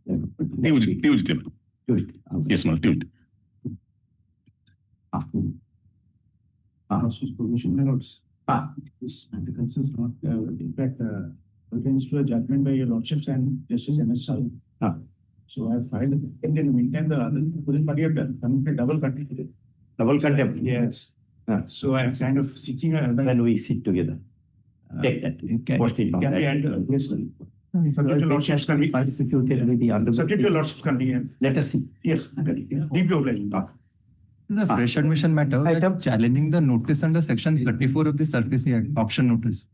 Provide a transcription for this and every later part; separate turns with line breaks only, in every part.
Tuesday.
Tuesday. Yes, ma'am, Tuesday.
Provisional notes. This matter concerns not, in fact, pertains to a judgment by your lordships and Justice M.S. Sal. So I have filed, in the meantime, the other opposite party have done, double contempt.
Double contempt.
Yes. So I am kind of seeking a.
When we sit together. Take that. Post it on
Can be
that.
handled, yes, sir. Subject to lordships can be. Subject to lordships can be.
Let us see.
Yes, deeply obliged.
The fresh admission matter, we are challenging the notice under section 34 of the Surface Act, auction notice.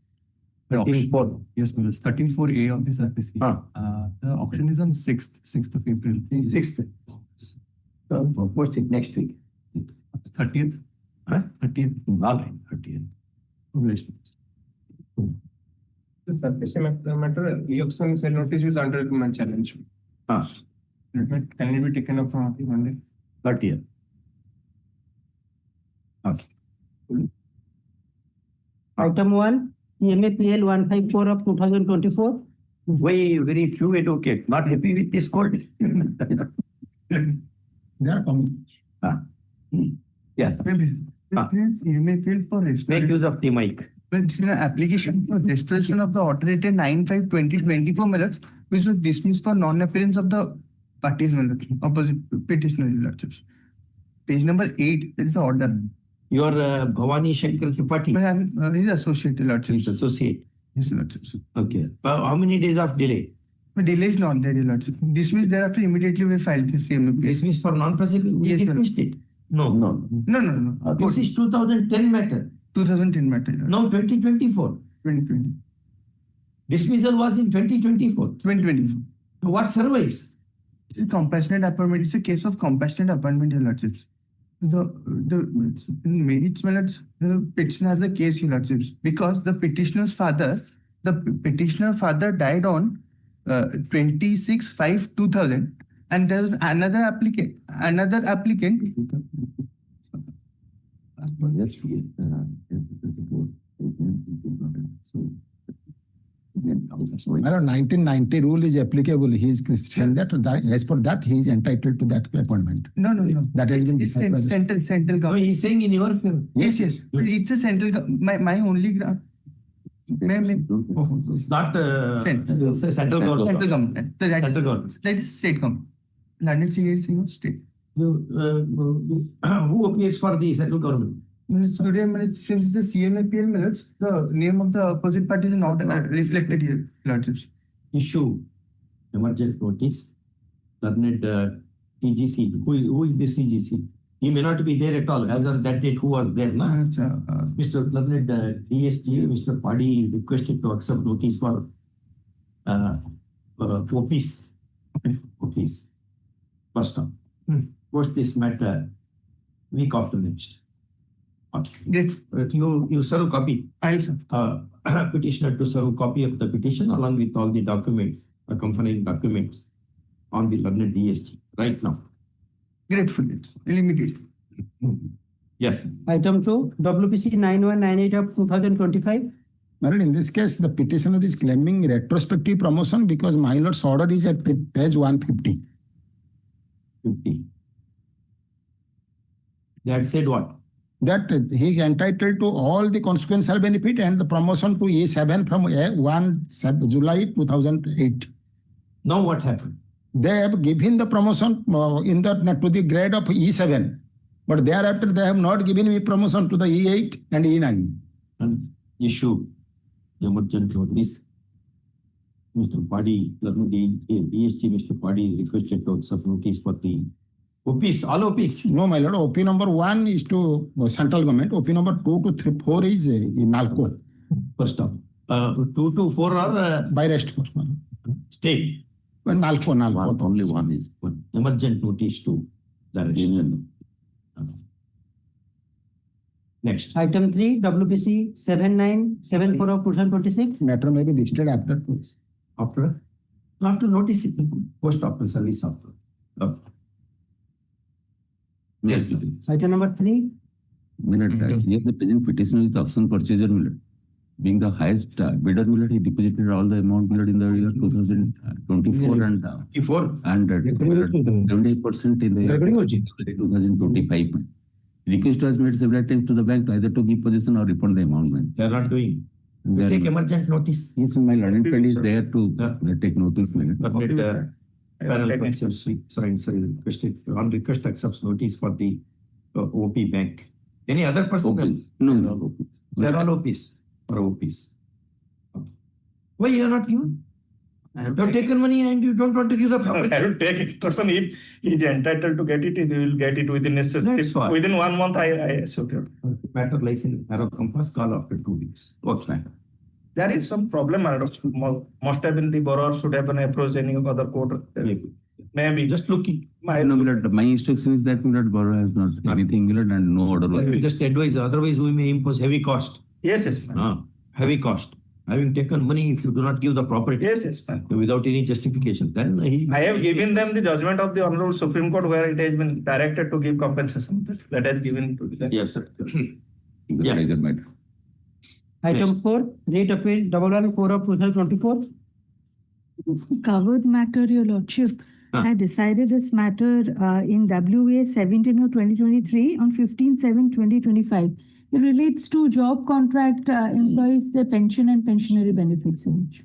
The auction,
13.4.
yes, please. 13.4A of the Surface Act. The auction is on 6th of April.
6th. So post it next week.
30th. 30th.
All right, 30th.
Congratulations.
The surface matter, e-auction sale notice is under my challenge. Can it be taken up from Monday?
30th. Okay.
Item 1, MAPL 154 of 2024.
Why very few advocates not happy with this court?
They are coming.
Yeah.
You may feel for
Make
restoration.
use of the mic.
Well, this is an application for restoration of the order dated 9/5/2024 minutes, which was dismissed for non-appearance of the parties opposite petitioner lordships. Page number 8, there is the order.
Your Bhavani Shankar Tripathi,
But I'm his associate lordships.
his associate.
His lordships.
Okay. How many days of delay?
But delay is not there, your lordship. Dismissed thereafter immediately we filed the same appeal.
Dismissed for non-prosecution? We
Yes, sir.
dismissed it. No.
No.
This is 2010 matter.
2010 matter.
No, 2024.
2020.
Dismissal was in 2024.
2024.
What survives?
It's a compassionate appointment. It's a case of compassionate appointment, your lordships. In merits, my lords, the petitioner has a case, your lordships, because the petitioner father died on 26/5/2000, and there was another applicant.
Around 1990 rule is applicable. He is Christian. That as per that, he is entitled to that appointment.
No.
That has been
It's
decided by the-
central
No,
government.
he's saying in your favor.
Yes. It's a central. My only ground.
It's not
Central.
it's a central government.
Central government.
Central government.
That is state government. London CA is state.
Who appears for the central government?
Today, since it's a CMAPL minutes, the name of the opposite party is not reflected here, lordships.
Issue emergent notice. Learned TGC. Who is this TGC? He may not be there at all. As on that date, who was there? No? Mr. Learned DSG, Mr. Paddy is requested to accept notice for OPs. OPs. First time. Post this matter week after next. Okay.
Great.
You serve copy.
I'll sir.
Petitioner to serve copy of the petition along with all the documents, accompanying documents on the learned DSG right now.
Grateful. Immediately.
Yes.
Item 2, WPC 9198 of 2025.
Well, in this case, the petitioner is claiming retrospective promotion because my lord's order is at page 150.
50. That said what?
That he is entitled to all the consequential benefit and the promotion to E7 from 1 July 2008.
Now what happened?
They have given the promotion to the grade of E7, but thereafter they have not given me promotion to the E8 and E9.
And issue emergent notice. Mr. Paddy, DSG, Mr. Paddy is requested to accept notice for the OPs, all OPs.
No, my lord. OP number 1 is to central government. OP number 2 to 3, 4 is NALCO.
First off, 2 to 4 are
By rest.
state.
Well, NALCO.
Only one is one. Emergent notice to the union. Next.
Item 3, WPC 7974 of 2026.
Matter may be listed after.
After notice it, post after service after. Yes.
Item number 3,
Here the present petition is the auction purchaser.
being the highest bidder, he deposited all the amount in the year 2024 and
Before,
70% in the year 2025. Request was made several times to the bank to either to give possession or refund the amount.
they are not doing.
They are
Take
not.
emergent notice.
Yes, my learned friend is there to take notice.
Panel on request accepts notice for the OP bank. Any other person?
No.
They are all OPs or OPs. Okay. Why you are not given? You have taken money and you don't want to give the property.
I will take extortion. If he is entitled to get it, he will get it within
That's fine.
within 1 month. I assured you.
Matter lies in arrow compass, call after 2 weeks. Okay.
There is some problem. Must have been the borrower should have been approached any other court. Maybe
Just looking.
My instruction is that borrower has not anything and no order was made.
Just advise, otherwise we may impose heavy cost.
yes, ma'am.
Heavy cost. Having taken money, if you do not give the property
Yes, ma'am.
without any justification, then
I have given them the judgment of the Honorable Supreme Court where it has been directed to give compensation. That has given to them.
Yes, sir.
Yeah. Matter.
Item 4, rate appeal 114 of 2024.
Covered matter, Your Lordship. I decided this matter in WA 17 of 2023 on 15/7/2025. It relates to job contract employees, their pension and pensionary benefits.
Which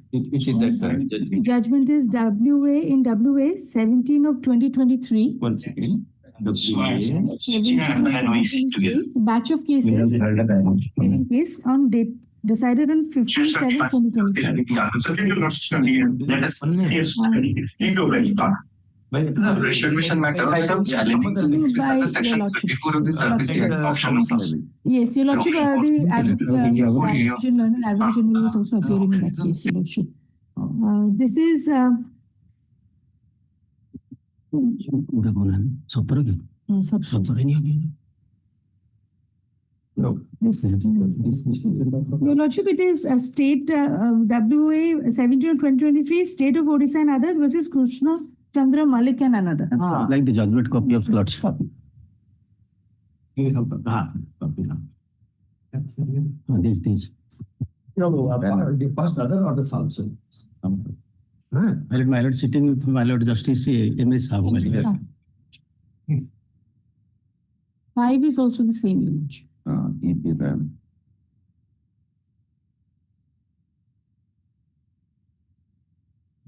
is that judgment?
Judgment is WA 17 of 2023.
1 second. WA.
17 of 2023, batch of cases. Hearing case on date decided on 15/7/2025.
Reappraisal matter item challenging the notice under section 34 of the Service Act auction notice.
Yes, Your Lordship, the Aboriginal was also appearing in that case, Your Lordship. This is
No.
Your Lordship, it is a state WA 17 of 2023, State of Odisha and others versus Krishna Chandra Malik and another.
Like the judgment copy of slots.
This.
This.
The past other orders also.
My lord sitting with my lord Justice M.S. Hon'Ble.
5 is also the same, Your Lordship.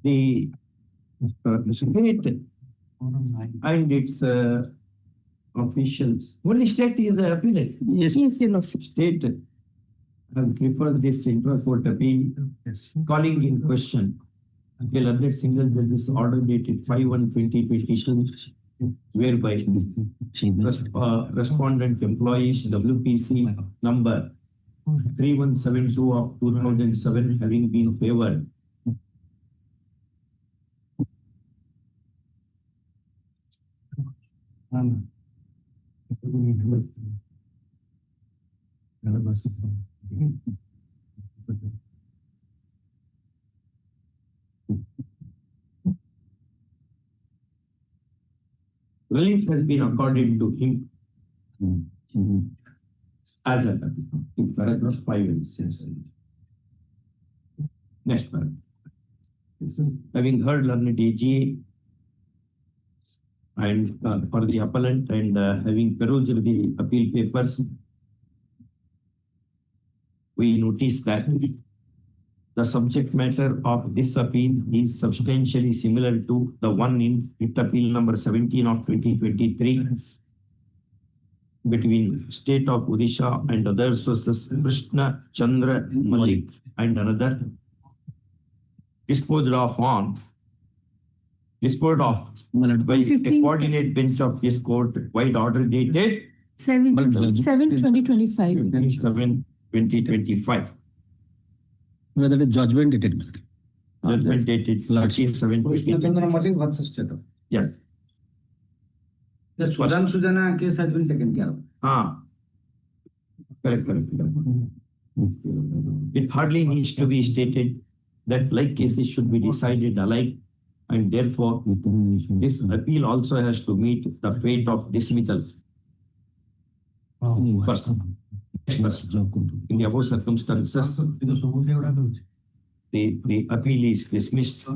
The state and its officials, only state is the appealant.
Yes.
Yes, Your Lordship.
State has preferred this intra-court appeal, calling in question the learned single judge's order dated 5/1/2022, whereby respondent employees WPC number 3172 of 2007 having been favored. Relief has been accorded to him as a paragraph 5 and 6. Next paragraph. Having heard learned AGA and for the appellant and having perused the appeal papers, we notice that the subject matter of this appeal is substantially similar to the one in writ appeal number 17 of 2023 between State of Odisha and others versus Krishna Chandra Malik and another, disposed of by a coordinate bench of this court, wide order dated
7/2025.
7/2025.
That is judgment dated.
Judgment dated 13/7/2025. Yes.
The Swadan Sudana case has been taken care of.
Correct. It hardly needs to be stated that like cases should be decided alike, and therefore this appeal also has to meet the fate of dismissal. First, In the above circumstances, the appeal is dismissed.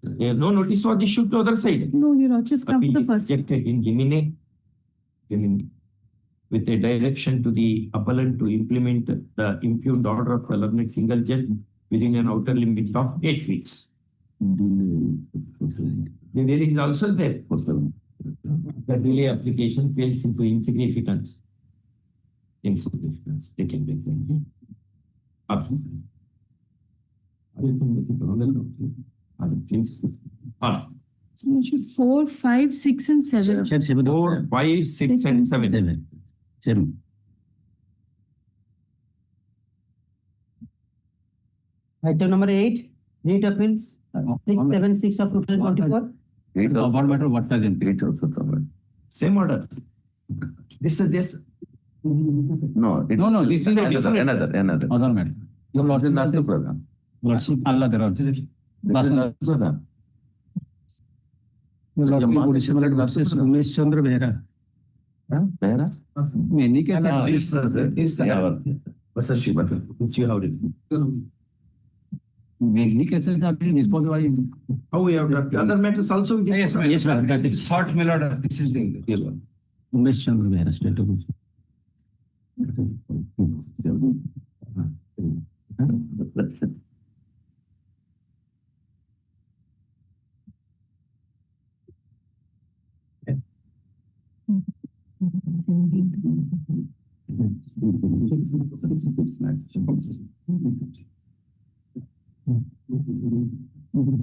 No notice was issued to other side.
No, Your Lordship, come
Appeal
to the
is
first.
rejected in limine, with a direction to the appellant to implement the impugned order of the learned single judge within an outer limit of 8 weeks. The delay is also there. The delay application fails into insignificance. Insignificance, they can be up. Other things.
So, Lordship, 4, 5, 6, and 7.
4, 5, 6, and 7.
Item number 8, Read Appeals, 676 of 2024.
It covered matter, what has in it also covered.
Same order. This.
No, this is another. Other matter. Your lordship not the program.
Lordship, Allah there are.
This is not the program.
Versus Umesh Chandra Behra.
Behra? Many cases.
This versus Shripada, which you have written.
Many cases have been disposed by.
How we have done other matters also?
Yes, ma'am.
Yes, ma'am. That is
Short mail order, this is the real one.
Umesh Chandra Behra, state of.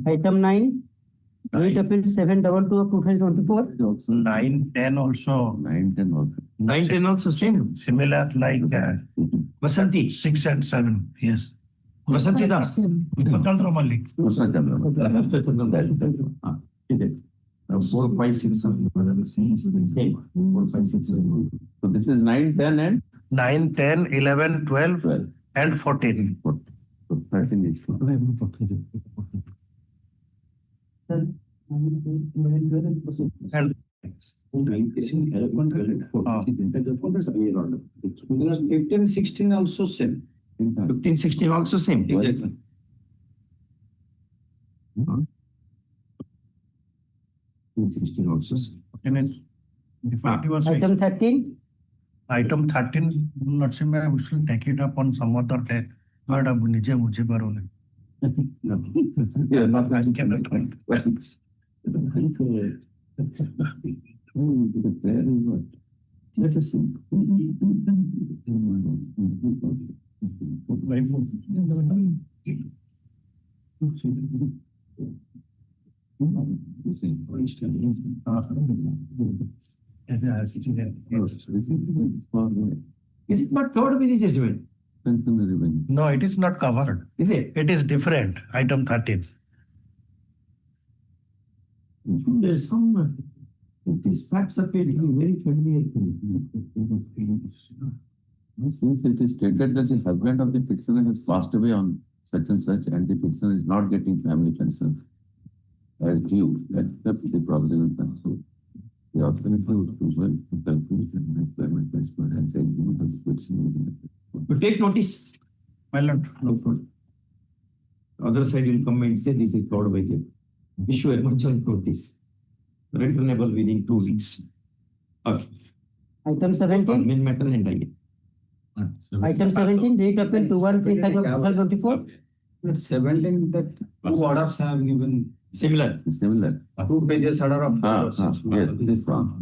Item 9, Read Appeal 722 of 2024.
9, 10 also.
9, 10 also.
9, 10 also same.
Similar like
Vasanti.
6 and 7. Yes.
Vasanti Das.
Chandra Malik.
4, 5, 6, 7. Same. 4, 5, 6, 7.
So this is 9, 10 and
9, 10, 11, 12,
12.
and 14.
So 13 is.
And
15, 16 also same.
15, 16 also same.
Exactly.
16 also same.
Item 13,
Item 13, Lordship, we should take it up on some other day. But अब निजे मुझे करो नहीं.
Yeah, not
I cannot wait.
Let us see.
Is it not covered with the judgment?
No, it is not covered.
Is it?
It is different. Item 13.
There's some. These facts appear to be very familiar to me.
Since it is stated that the husband of the petitioner has passed away on such and such, and the petitioner is not getting family pension as due, that's the problem. So the alternative is to well to calculate the employment placement and take the petition.
But take notice.
My lord.
No problem. Other side will come and say this is covered by the issue a merchant notice. Returnable within 2 weeks. Okay.
item 17,
Main matter and I.
item 17, Read Appeal 2135 of 2024.
17 that two orders have given
Similar.
2 pages order of.
Yes, this one.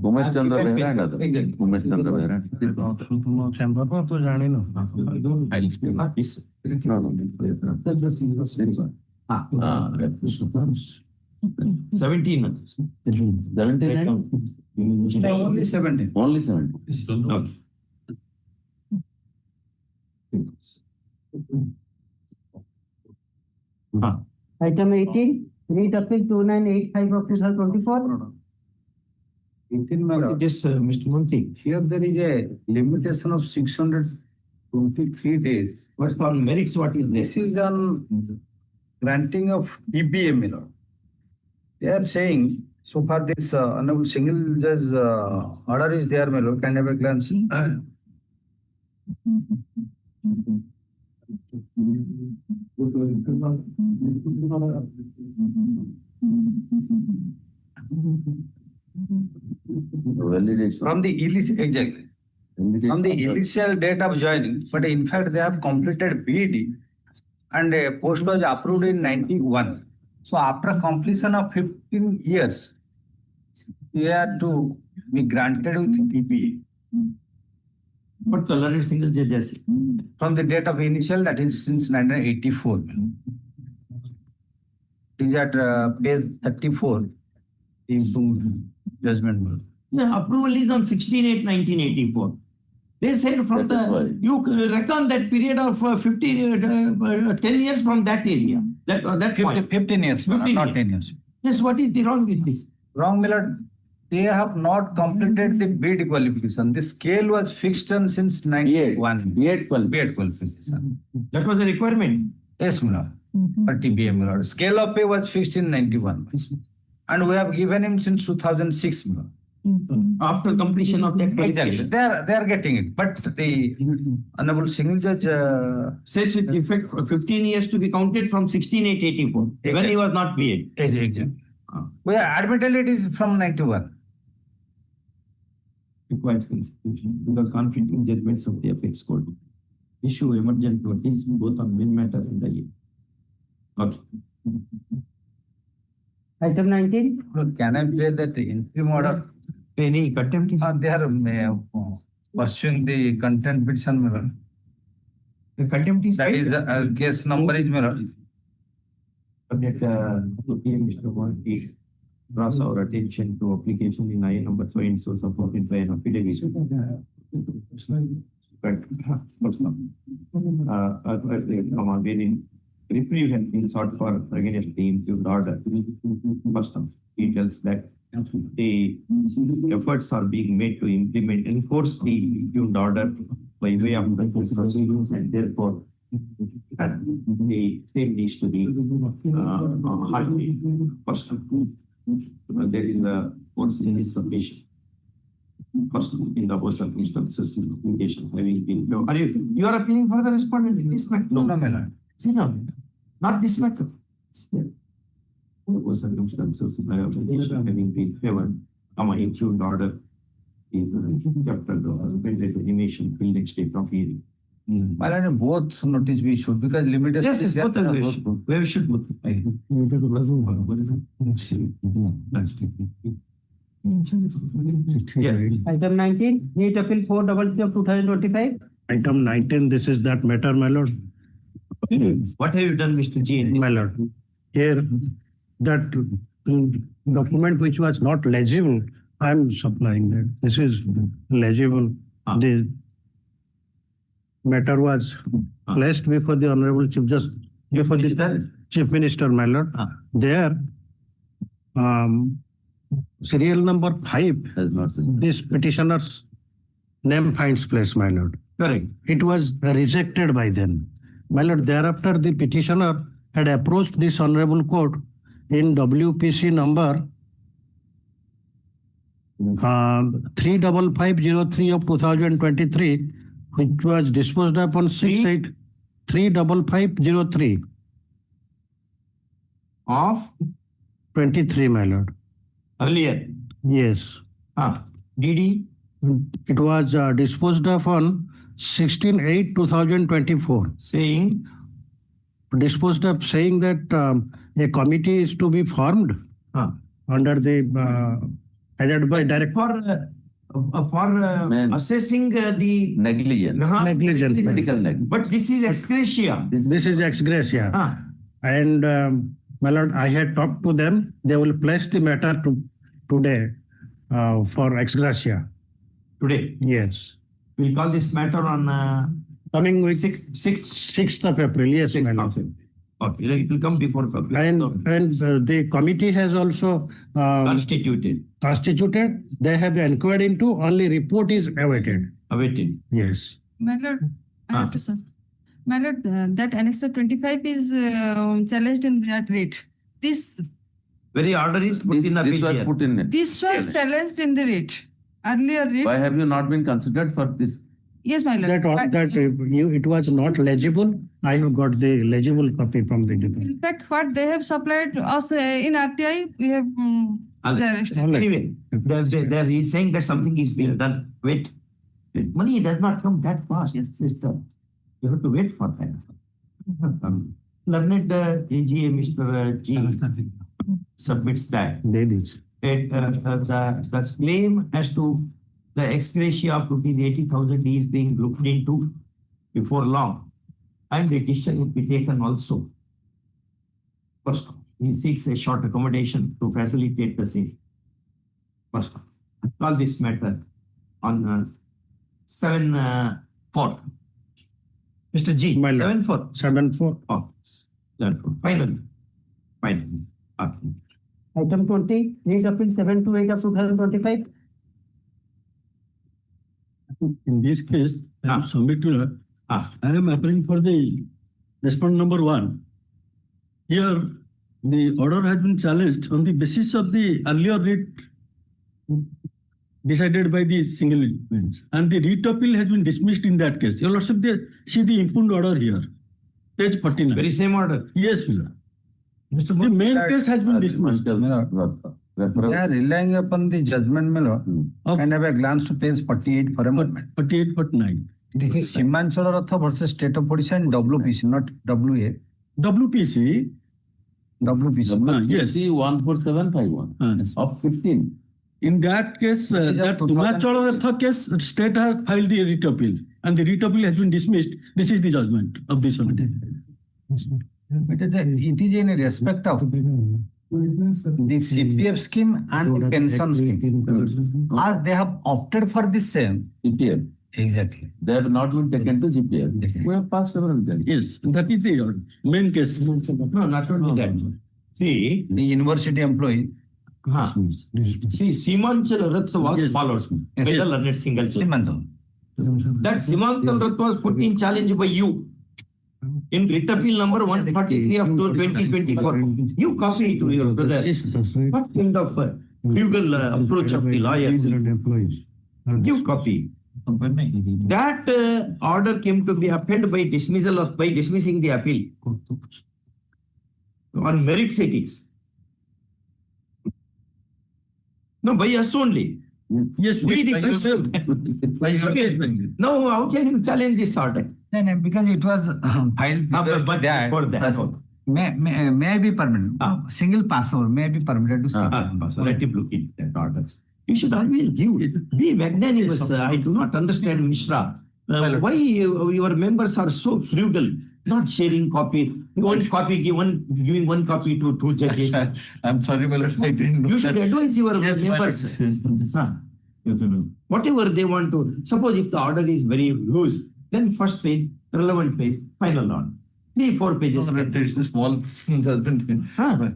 Umesh Chandra Behra and other.
Exactly.
Umesh Chandra Behra.
Chamber तो जाने ना.
I'll explain. This.
No.
17.
17 and
Only 17.
only 17.
Okay.
Item 18, Read Appeal 2985 of 2024.
18, my lord.
Just Mr. Monty.
Here there is a limitation of 623 days.
What's called merits? What is
This
this?
is on granting of EBM, my lord. They are saying So far this honorable single judge order is there, my lord, can I have a glance?
Validation.
From the illicit, exactly. From the initial date of joining, but in fact they have completed BED and a post was approved in 91. So after completion of 15 years, they are to be granted with TPA.
What color is single judges?
From the date of initial, that is since 1984. It is at page 34, is judgment.
Yeah, approval is on 16/8/1984. They said from
That is why.
you reckon that period of 10 years from that area. That point.
15 years,
15
not
years.
10 years.
Yes, what is the wrong with this?
Wrong, my lord. They have not completed the BED qualification. The scale was fixed on since 91.
B.Ed qualification.
BED qualification.
That was a requirement.
Yes, my lord. For TBA, my lord. Scale of pay was fixed in 91. And we have given him since 2006, my lord.
After completion of that
Exactly.
qualification.
They are getting it. But the honorable single judge
Says with effect 15 years to be counted from 16/8/84 when he was not paid.
exactly. Well, admittedly it is from 91.
Requires consideration because conflicting judgments of the apex court. Issue emergent notice both on main matters in the year. Okay.
Item 19.
Look, can I play that interim order?
Any contempt is
They are pursuing the content petition, my lord.
the contempt is
That is case number is, my lord.
that Mr. Mohanty draws our attention to application in I number so and so supported by an affidavit. But wherein reprieve has been sought for against the impugned order. Custom details that the efforts are being made to implement and enforce the impugned order by way of proceedings, and therefore the same needs to be first. There is a force in this submission. First, in the most circumstances, application having been. Are you are appealing for the respondent in this matter?
No, my lord.
See, no, not this matter. Those circumstances, my application having been favored, my issued order is kept under suspended animation till next day of hearing.
My lord, both notice we should because limitation.
Yes,
is
yes, both
there.
of you should. We should both. Yeah.
Item 19. Need appeal 433 of 2025.
Item 19, this is that matter, my lord.
What have you done, Mr. G?
My lord, here, that document which was not legible, I am supplying that. This is legible. The matter was placed before the Honorable Chief Justice, before the Chief Minister, my lord. There, serial number 5,
Has not been.
this petitioner's name finds place, my lord.
Correct.
It was rejected by them. My lord, thereafter the petitioner had approached this honorable court in WPC number 35503 of 2023, which was disposed of on 6/8 35503
Of
23, my lord.
earlier.
Yes.
DD.
It was disposed of on 16/8/2024.
Saying
Disposed of saying that a committee is to be formed under the headed by direct
for
Man.
assessing the
Negligence.
negligence.
Medical negligence.
But this is ex gratia.
This is ex gratia. And my lord, I had talked to them. They will place the matter today for ex gratia.
Today.
Yes.
We'll call this matter on
Coming week,
6th
of April. Yes, my lord.
Okay, it will come before public.
And the committee has also
Constituted,
constituted. They have inquired into. Only report is awaited.
awaited.
Yes.
My lord, I have to sir. My lord, that annexure 25 is challenged in that rate. This
Very order is put in
This
appeal
was
here.
put in it.
This was challenged in the writ. Earlier writ.
Why have you not been considered for this?
Yes, my lord.
It was not legible. I have got the legible copy from the department.
In fact, what they have supplied us in RTI, we have arrested.
Anyway, he's saying that something is being done. Wait. Money does not come that fast, yes, sister. You have to wait for that. Learned AGA Mr. G submits that. The claim as to the ex gratia of rupees 80,000 is being looked into before long, and the decision will be taken also. First, he seeks a short accommodation to facilitate the same. First, call this matter on 7/4. Mr. G, 7/4.
7/4.
Oh, 7/4. Finally.
Item 20, please appeal 728 of 2025.
In this case, I have submitted,
Ah.
I am appealing for the respondent number 1. Here, the order has been challenged on the basis of the earlier writ decided by the single bench, and the writ appeal has been dismissed in that case. You will also see the impugned order here, page 49.
Very same order.
Yes, Miller. The main case has been dismissed.
They are relying upon the judgment, my lord. And have a glance to page 48 for a moment.
48, 49.
This is Simanchal Ratha versus State of Odisha and WPC, not WA.
WPC,
WPC.
yes.
14751 of 15.
In that case,
This is a
that
2000
Himachal Ratha case, state has filed the writ appeal, and the writ appeal has been dismissed. This is the judgment of this one.
It is in respect of the CPF scheme and the pension scheme. As they have opted for the same.
GPF.
Exactly.
They have not been taken to GPF. We have passed several times.
Yes, that is the main case.
No, not only that. See,
The university employee.
see, Simanchal Ratha was
Yes.
followed by the learned single.
Simanchal.
That Simanchal Ratha was put in challenge by you. In writ appeal number 143 of 2024, you copy it to your brother. What kind of frugal approach of the lawyers? Give copy. That order came to be upheld by dismissing the appeal on merits it is. No, by us only.
Yes,
We
yes,
dismiss. No, how can you challenge this order?
No, because it was filed
But
that.
for that.
May be permanent. Single passover may be permitted to
So let him look into that orders. You should always be magnanimous. I do not understand, Mishra. Why your members are so frugal, not sharing copy. One copy, giving one copy to two judges.
I'm sorry, my lord, I didn't know
You should
that.
advise your
Yes, my
members.
lord.
Whatever they want to. Suppose if the order is very loose, then first page, relevant page, final order. 3-4 pages.
No, it's a small judgment.
Huh.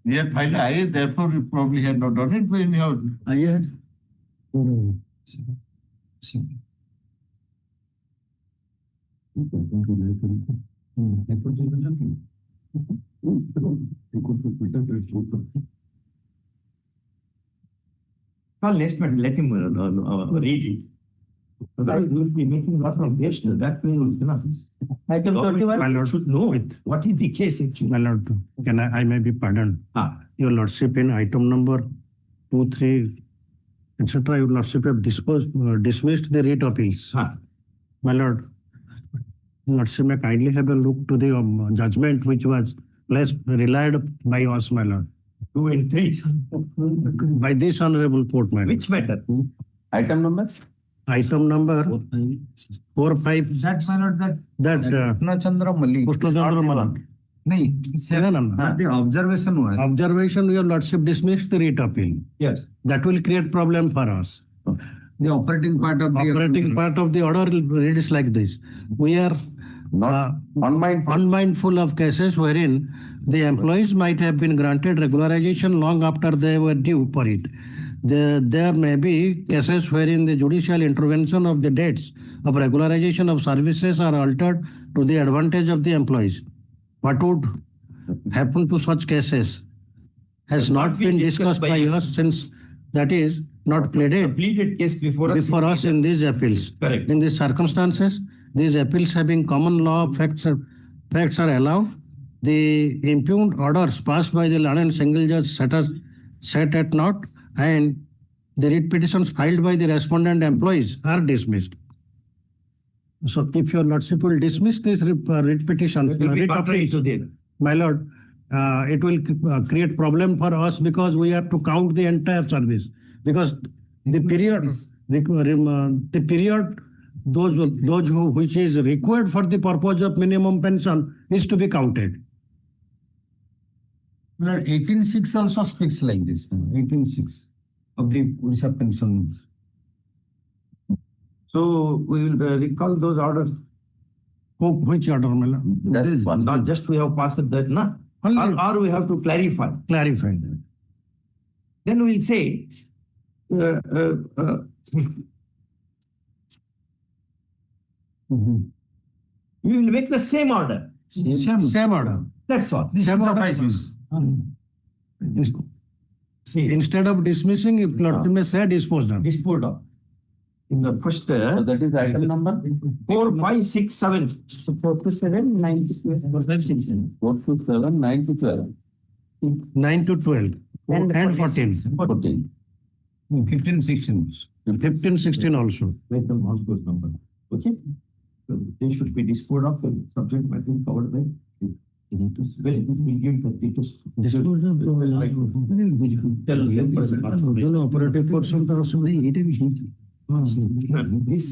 We had filed I, therefore we probably had not done it, but anyhow.
I had.
Well, let him read it. Otherwise, we will be making lots of waste. That way, we cannot.
Item 21.
My lord,
Should know it. What is the case actually?
my lord, I may be pardoned. Your lordship in item number 2, 3, etc. Your lordship have dismissed the writ appeals. My lord, lordship may kindly have a look to the judgment which was less relied by us, my lord.
2 and 3.
By this honorable court, my lord.
Which matter?
Item number?
Item number 4, 5.
That my lord, that Chandra Malik.
Pushtachandra Malak.
The observation was.
Observation, your lordship dismissed the writ appeal.
Yes.
That will create problem for us.
The operating part of the.
Operating part of the order reads like this. We are
Not
unmindful of cases wherein the employees might have been granted regularization long after they were due for it. There may be cases wherein the judicial intervention of the dates of regularization of services are altered to the advantage of the employees. What would happen to such cases? has not been discussed by us since that is not pleaded
Pleaded case before us.
before us in these appeals.
Correct.
In these circumstances, these appeals having common law facts are allowed. The impugned orders passed by the learned single judge set at naught, and the writ petitions filed by the respondent employees are dismissed. So if your lordship will dismiss this writ petition,
It will be
writ
contrary
appeal,
to the.
my lord, it will create problem for us because we have to count the entire service. Because the period, those who which is required for the purpose of minimum pension is to be counted.
18.6 also speaks like this, 18.6 of the Orissa pension.
So we will recall those orders.
Which order, my lord?
That's one.
Not just we have passed that, na? Or we have to clarify.
Clarify that.
Then we'll say, we will make the same order.
Same order.
That's all.
Same order.
See,
Instead of dismissing, if lordship may say disposed of.
disposed of. In the first,
So that is item number
4, 5, 6, 7.
4 to 7, 9 to 12.
4 to 7, 9 to 12,
9 to 12 and 14.
14.
15, 16.
15, 16 also.
Make them house goes number. Okay? So they should be disposed of, the subject matter is covered by. Well, it will give the status.
Operative person
This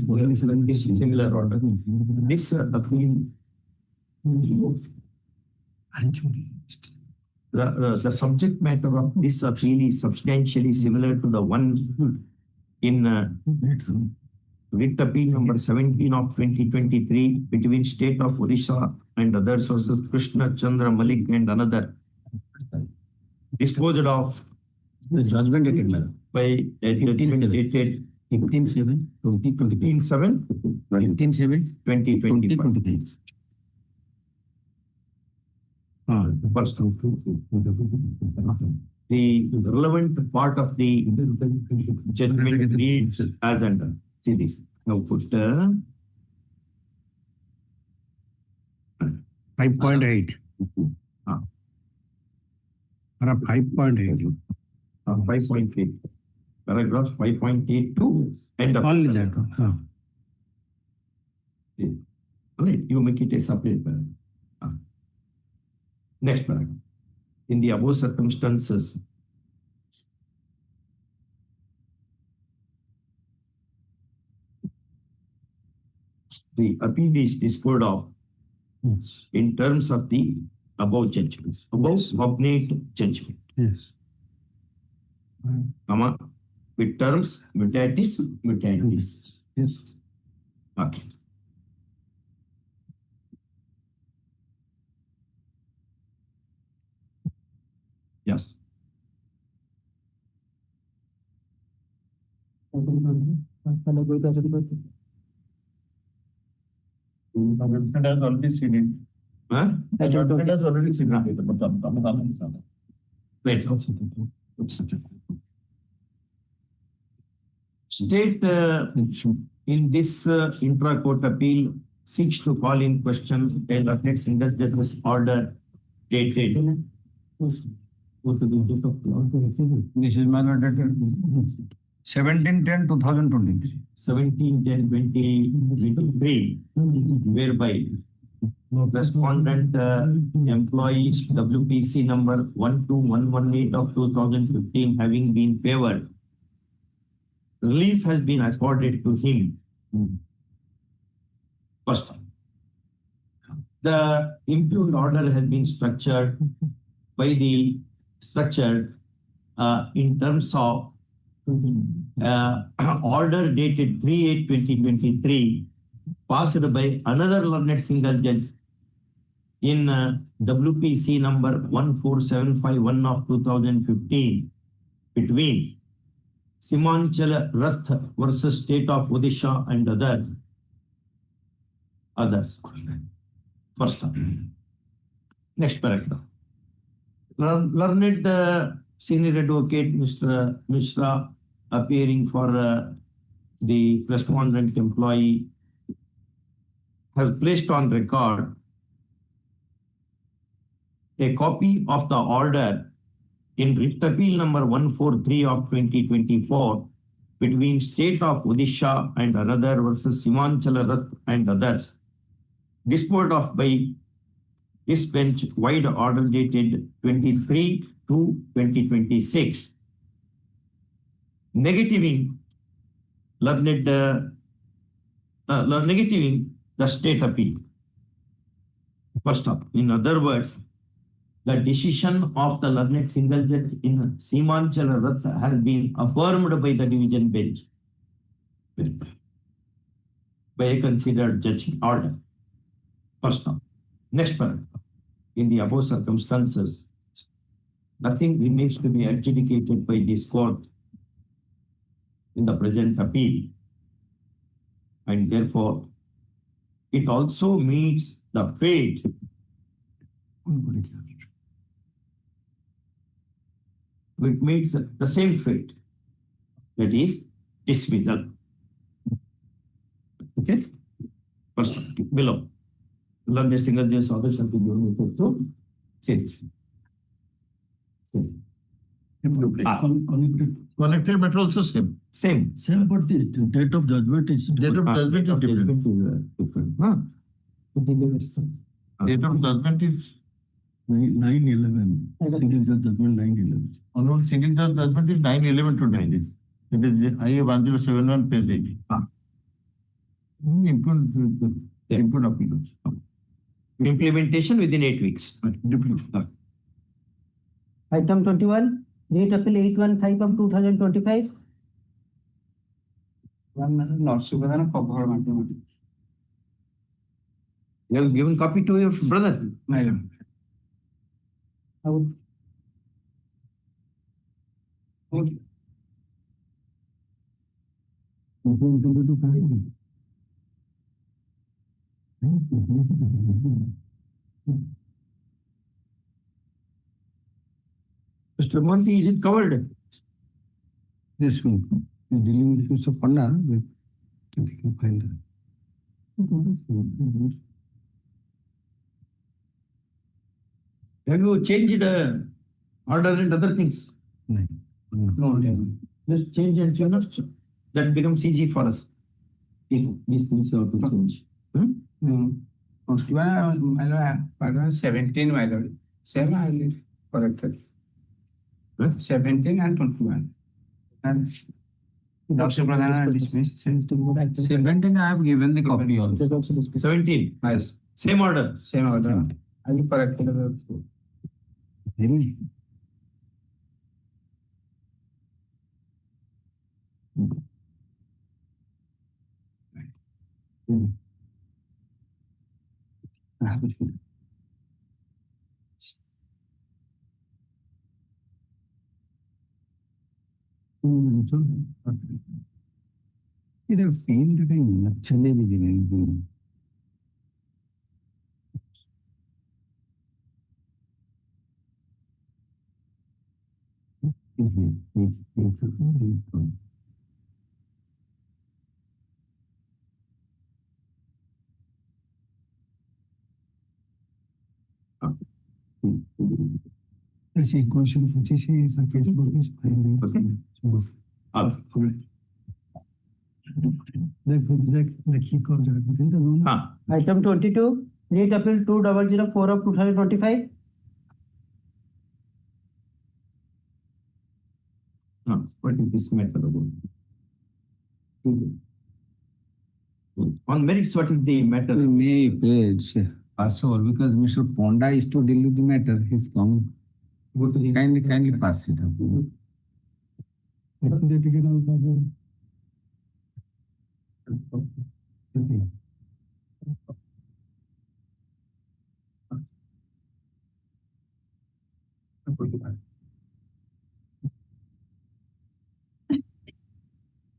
similar order. This appeal. The subject matter of this appeal is substantially similar to the one in writ appeal number 17 of 2023 between State of Orissa and others versus Krishna Chandra Malik and another, disposed of
The judgment dated
by judgment dated
15/7, 2023.
15/7,
15/7,
2025.
2023.
First, the relevant part of the judgment reads as under. See this. Now put
5.8.
Ah.
5.8.
5.8. Paragraph 5.8 to end of.
Only that.
All right, you make it a separate paragraph. Next paragraph. In the above circumstances, the appeal is disposed of in terms of the above judgment, above cognate judgment,
Yes.
comma, with terms mutatis mutandis.
Yes.
Okay. Yes.
Judgment has already seen it.
Huh?
The judgment has already seen it.
Wait. State in this intra-court appeal seeks to call in question a alternate single judge's order dated.
This is my dated 17/10/2023.
17/10/2023, whereby respondent employees WPC number 12118 of 2015 having been favored, relief has been accorded to him. First, the impugned order has been structured in terms of order dated 3/8/2023 passed by another learned single judge in WPC number 14751 of 2015 between Simanchala Rath versus State of Odisha and others. First, next paragraph. Learned Senior Advocate Mr. Mishra appearing for the respondent employee has placed on record a copy of the order in writ appeal number 143 of 2024 between State of Odisha and another versus Simanchala Rath and others, disposed of by this bench wide order dated 23 to 2026, negativing negativing the state appeal. First up, in other words, the decision of the learned single judge in Simanchala Rath has been affirmed by the division bench by a considered judging order. First up. Next paragraph. In the above circumstances, nothing remains to be adjudicated by this court in the present appeal, and therefore it also meets the fate it meets the same fate, that is dismissal. Okay? First, below. Learn a single judge order shall be given effect to sales.
Collected matter also same.
Same.
Same, but the date of judgment is
Date of judgment is different.
different.
Date of judgment is
9/11. Single judge judgment 9/11.
on single judge judgment is 9/11 to 9. It is IA 1071 page 80. Input appeals.
Implementation within 8 weeks.
Item 21, Rate Appeal 815 of 2025.
You have given copy to your brother. Mr. Monty, is it covered?
This one is dealing with use of Panna. You can find that.
Have you changed order and other things?
No.
Just change and change. That becomes easy for us. These things are to change.
17, my lord. Same I will corrected. 17 and 21. And Dr. Pradhan dismissed.
17 I have given the copy also.
17.
Yes,
Same order.
same order. I will correct it.
It have failed that I actually beginning. See, question 25 is a Facebook is finding. The key comes in the room.
Item 22, Rate Appeal 2004 of 2025.
What is this matter about? On merits, what is the matter?
May page also because Mr. Ponda is to deal with the matter. He's coming.
Go to the
Kindly pass it up.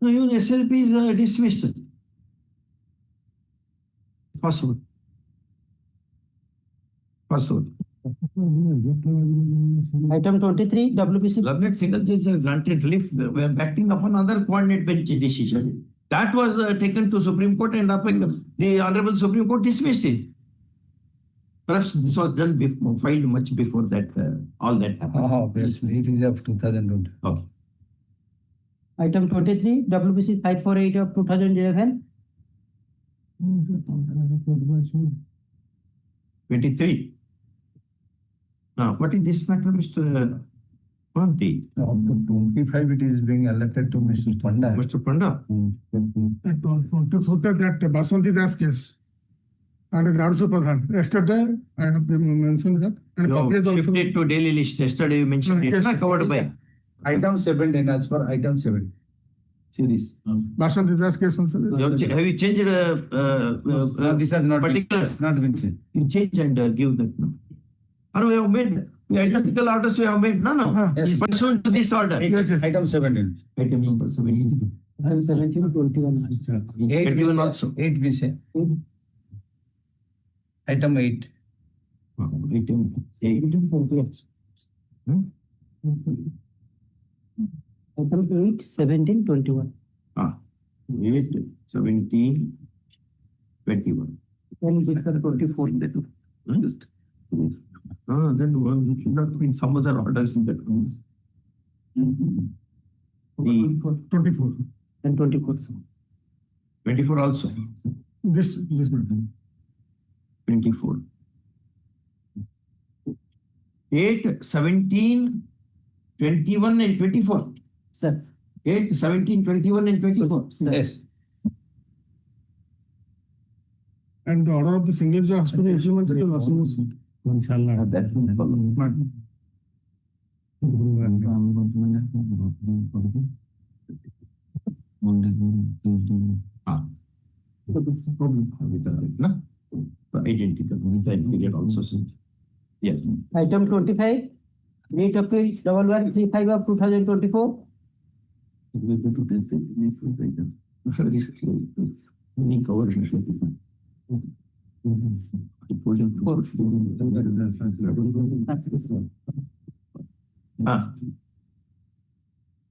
No, even SLP is dismissed. Possible. Possible.
Item 23, WBC.
Learned single judge has granted relief, we are acting upon other coordinate bench decision. That was taken to Supreme Court and the Honorable Supreme Court dismissed it. Perhaps this was done before, filed much before that, all that happened.
Obviously, it is of 2002.
Okay.
Item 23, WBC 548 of 2011.
23. Now, what is this matter, Mr. Panti?
25, it is being elected to Mr. Panda.
Mr. Panda?
To put that Basanti Das case and Gransu Pradhan. Yesterday, I have mentioned that. And
No,
copy is also.
shifted to daily list. Yesterday you mentioned it.
Yes,
Not
yes,
covered by.
yes.
Item 17, as per item 7.
See this.
Basanti Das case also.
Have you changed
No, this has not been,
particulars?
not been said.
You change and give that. No? Or we have made the identical orders we have made. No.
Yes.
Pursuant to this order.
Yes, yes.
Item 17.
Item number 17.
Item 17, 21.
21 also.
8 we say. Item 8.
Item 8.
Item 8, 17, 21.
8, 17, 21.
Then we have 24 in the two.
Then we should not be some other orders in that one. The
24.
And 24.
24 also.
This one.
24. 8, 17, 21 and 24.
Sir.
8, 17, 21 and 24.
Yes.
And the order of the single judge hospital instrument is also. Inshallah.
That will follow. No? Identical. Period also. Yes.
Item 25, Rate Appeal 1135 of 2024.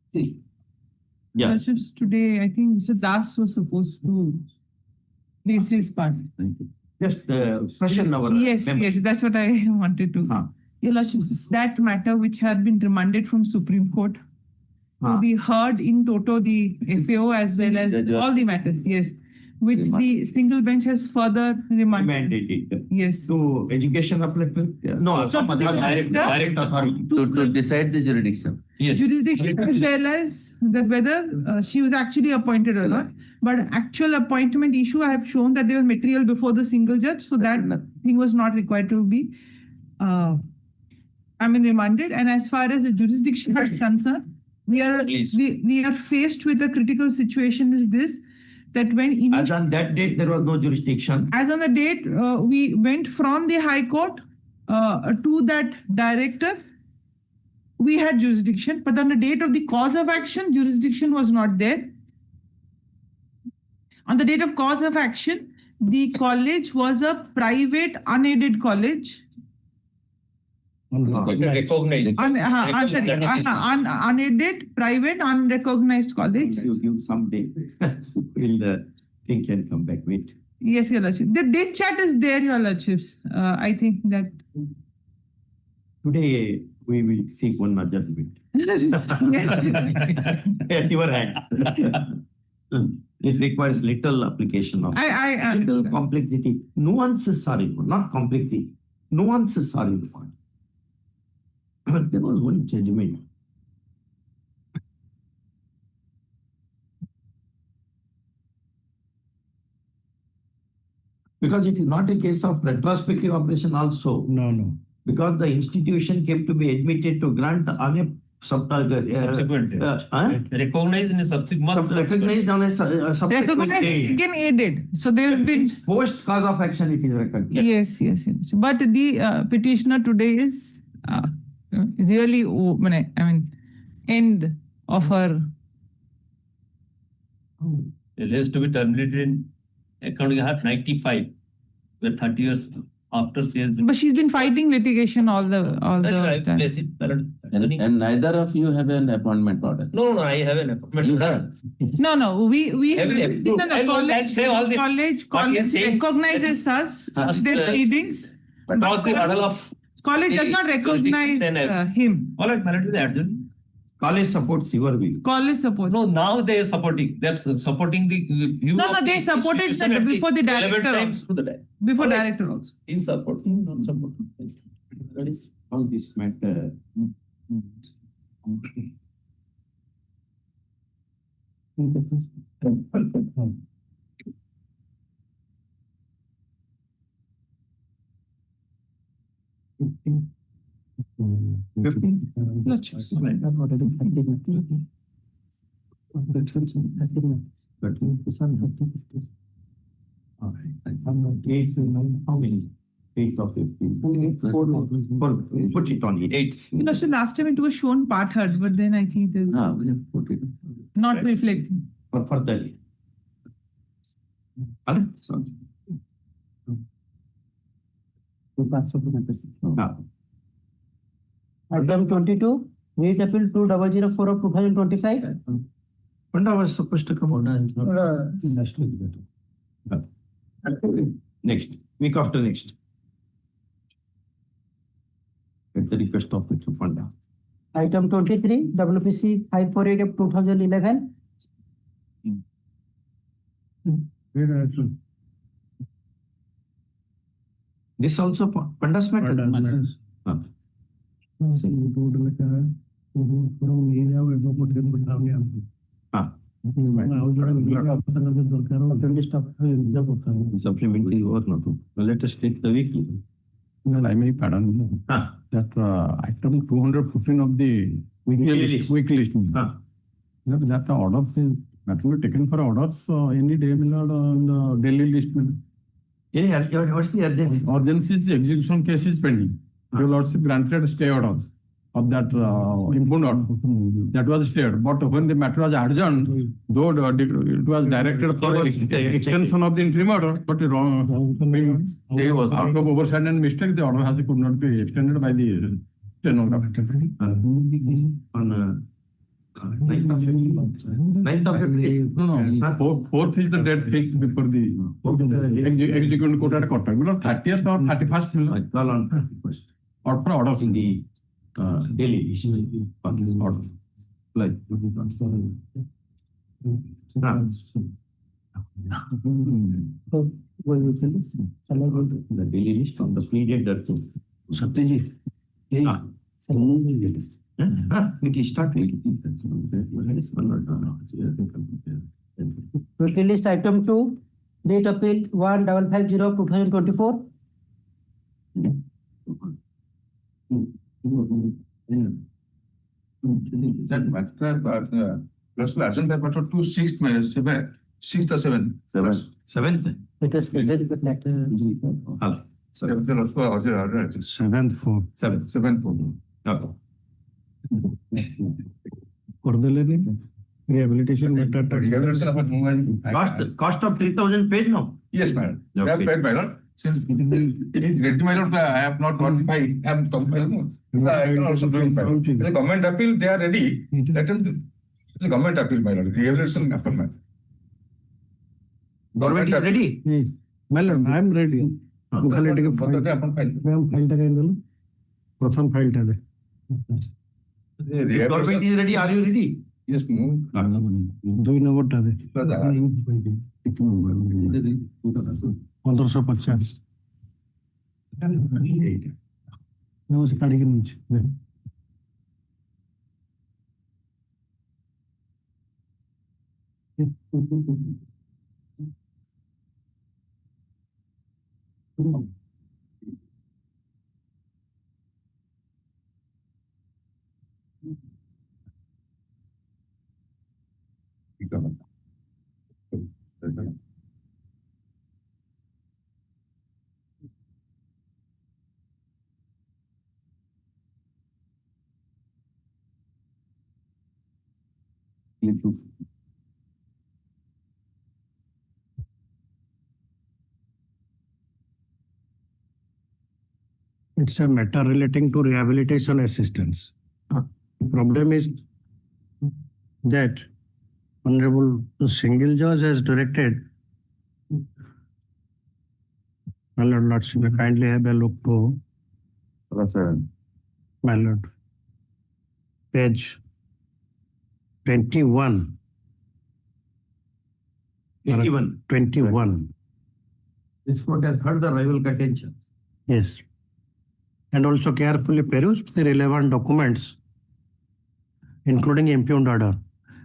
See. Yeah.
Lordships, today, I think Mr. Das was supposed to place his part.
Just freshen our.
Yes,
memory.
yes, that's what I wanted to. Your Lordships, that matter which had been remanded from Supreme Court to be heard in toto, the FAO as well as all the matters, yes, which the single bench has further remanded.
Mandated.
Yes.
To education applicant? No,
So
some
to
other
the
direct authority.
To decide the jurisdiction.
Yes.
Jurisdiction as well as that whether she was actually appointed or not. But actual appointment issue, I have shown that there was material before the single judge, so that thing was not required to be, remanded. And as far as the jurisdiction is concerned, we are faced with a critical situation is this, that when
As on that date, there was no jurisdiction.
as on the date, we went from the High Court to that director, we had jurisdiction, but on the date of the cause of action, jurisdiction was not there. On the date of cause of action, the college was a private, unaided college.
Recognized.
Unaided, private, unrecognized college.
You give some day. We'll think and come back. Wait.
Yes, Your Lordship. The date chart is there, Your Lordships. I think that.
Today, we will seek one adjustment.
Yes.
At your hands. It requires little application of
I
little complexity. Nuances are important, not complexity. Nuances are important. There was one judgment. Because it is not a case of retrospective operation also.
No.
Because the institution came to be admitted to grant on a
Subsequent. Recognized in a subsequent.
recognized on a subsequent
recognized
date.
again aided. So there has been.
Post cause of action, it is recognized.
Yes. But the petitioner today is really, end of her.
It has to be terminated in accounting half 95, where 30 years
after she has been.
But she's been fighting litigation all the
I
time.
place it.
And neither of you have an appointment order.
No, I have an appointment.
You have.
No, we
Have an approved. I will not say all this. What he is
college
saying-
recognizes us,
First,
their pleadings.
Cross the hurdle of.
College does not recognize him.
All right, Malad, the adjourn.
College supports your view.
College supports.
No, now they are supporting. That's supporting the view.
No,
of
they
the
supported
institution
that
at
before the
11
director
times
also.
to the day.
Before
All right.
director also.
He's supporting, not supporting. That is.
All this matter.
How many? 8 of 15. Put it on 8.
So last time it was shown part heard, but then I think it is
We have put it.
not reflecting.
For further. All right, so.
Item 22, Rate Appeal 2004 of 2025.
Panda was supposed to come on. Next, week after next. At the request of Mr. Panda.
Item 23, WPC 548 of 2011.
This also Panda's matter. Supplementary or not. Let us take the weekly.
Well, I may pardon that item 215 of the weekly list. That orders is that will be taken for orders any day, on the daily list.
What's the urgency?
Urgency is execution case is pending. Your lordship granted stay orders of that impugned order. That was stayed. But when the matter was adjourned, though it was directed for extension of the interim order, but wrong. There was out of oversight and mistake, the order could not be extended by the stenographer.
On 9th of February.
No. Fourth is the date fixed before the executive court at Kotak. 30th or 31st.
Call on 31st.
Or for orders
In the daily list. Order. Like. The daily list on the pleaded that too.
Satyaji.
We start
Weekly list item 2, Rate Appeal 1550 of 2024.
That matter, plus urgent paper to 6th, 6th or 7th.
7th.
It is stated with that.
7th for
7th. Okay.
rehabilitation matter.
Rehabilitation of Mumbai.
Cost of 3,000 paid now?
Yes, madam. They have
Okay.
paid, my lord. Since it is ready, my lord, I have not got the file. I am talking. I can also do it, my lord. The government appeal, they are ready. Let them, the government appeal, my lord. Rehabilitation appeal,
Government is ready?
Madam, I am ready.
file.
Pratham file tale.
Government is ready, are you ready?
Yes, move.
2 number tale. 1550. Namaste, Kadi Kinch. It's a matter relating to rehabilitation assistance. The problem is that Honorable Single Judge has directed. My Lord, Lordship, kindly have a look to, my Lord, page 21.
21.
21.
This court has heard the rival contention.
Yes. And also carefully perused the relevant documents, including impugned order,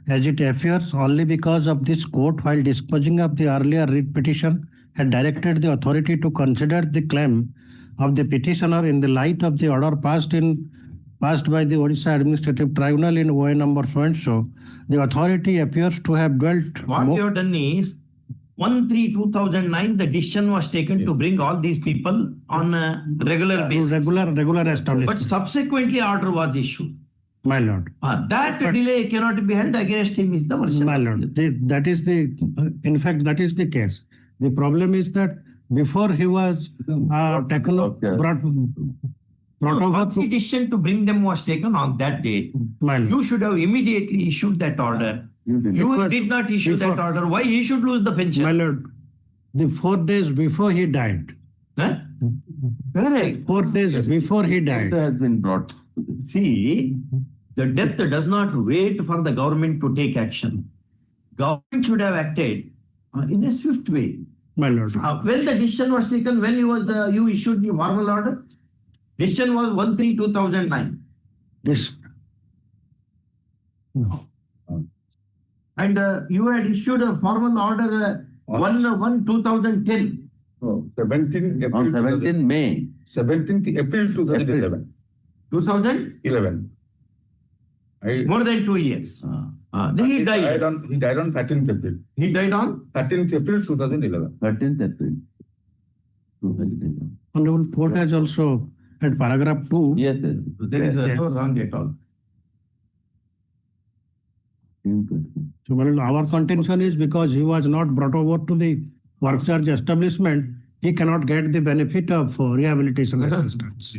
as it appears only because of this court, while disposing of the earlier writ petition, had directed the authority to consider the claim of the petitioner in the light of the order passed by the Odisha Administrative Tribunal in OA number so and so. The authority appears to have dwelt.
What you have done is 1/3/2009, the decision was taken to bring all these people on a regular basis.
Regular establishment.
But subsequently order was issued.
My Lord.
That delay cannot be held against him is the version.
My Lord, that is in fact, that is the case. The problem is that before he was taken up, brought over.
Once the decision to bring them was taken on that date, you should have immediately issued that order. You did not issue that order. Why he should lose the pension?
My Lord, the 4 days before he died.
Correct.
4 days before he died.
Has been brought.
See, the death does not wait for the government to take action. Government should have acted in a swift way.
My Lord.
When the decision was taken, when you issued the formal order, decision was 1/3/2009.
This. No.
And you had issued a formal order 1/1/2010.
No, 17 April.
On 17 May.
17th April 2011.
2011. More than 2 years. Then he died.
He died on 13th April.
He died on
13th April 2011.
13th April. 2011.
Honorable Court has also at paragraph 2.
Yes, sir.
There is no wrong at all.
So, well, our contention is because he was not brought over to the work charge establishment, he cannot get the benefit of rehabilitation assistance.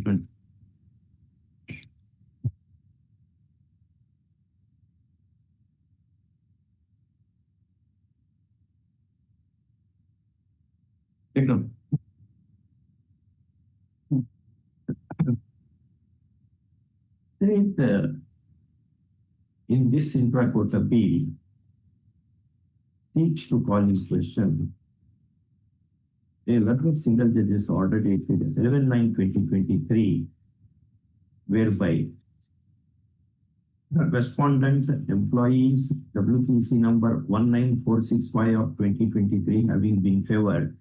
Take note. In this intra-court appeal, seeks to call in question a letter single judge's order dated 11/9/2023, whereby the respondent employees WPC number 19465 of 2023 having been favored,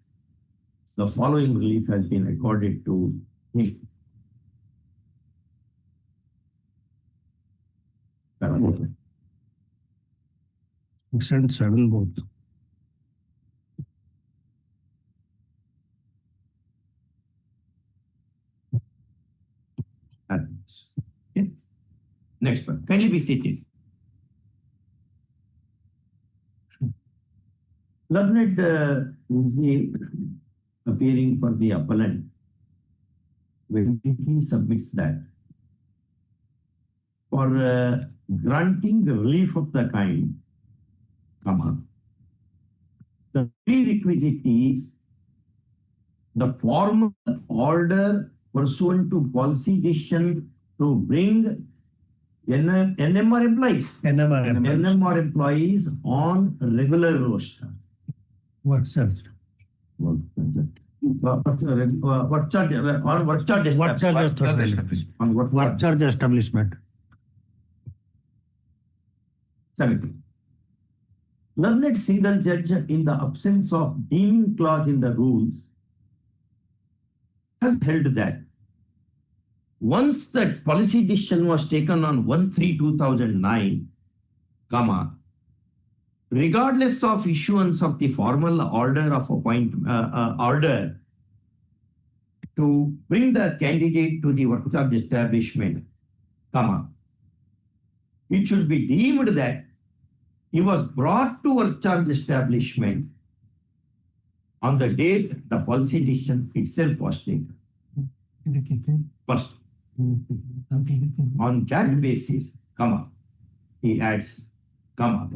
the following relief has been accorded to him.
Six and 7 both.
Okay. Next one. Kindly be seated. Learned appearing for the appellant, when he submits that for granting the relief of the kind, the prerequisite is the formal order pursuant to policy decision to bring NMR employees. NMR employees on regular roster.
Work charge.
Work charge
establishment.
17. Learned single judge, in the absence of deeming clause in the rules, has held that once that policy decision was taken on 1/3/2009, regardless of issuance of the formal order of order to bring the candidate to the work charge establishment, it should be deemed that he was brought to work charge establishment on the date the policy decision itself was taken. First, on that basis, comma, he adds, comma,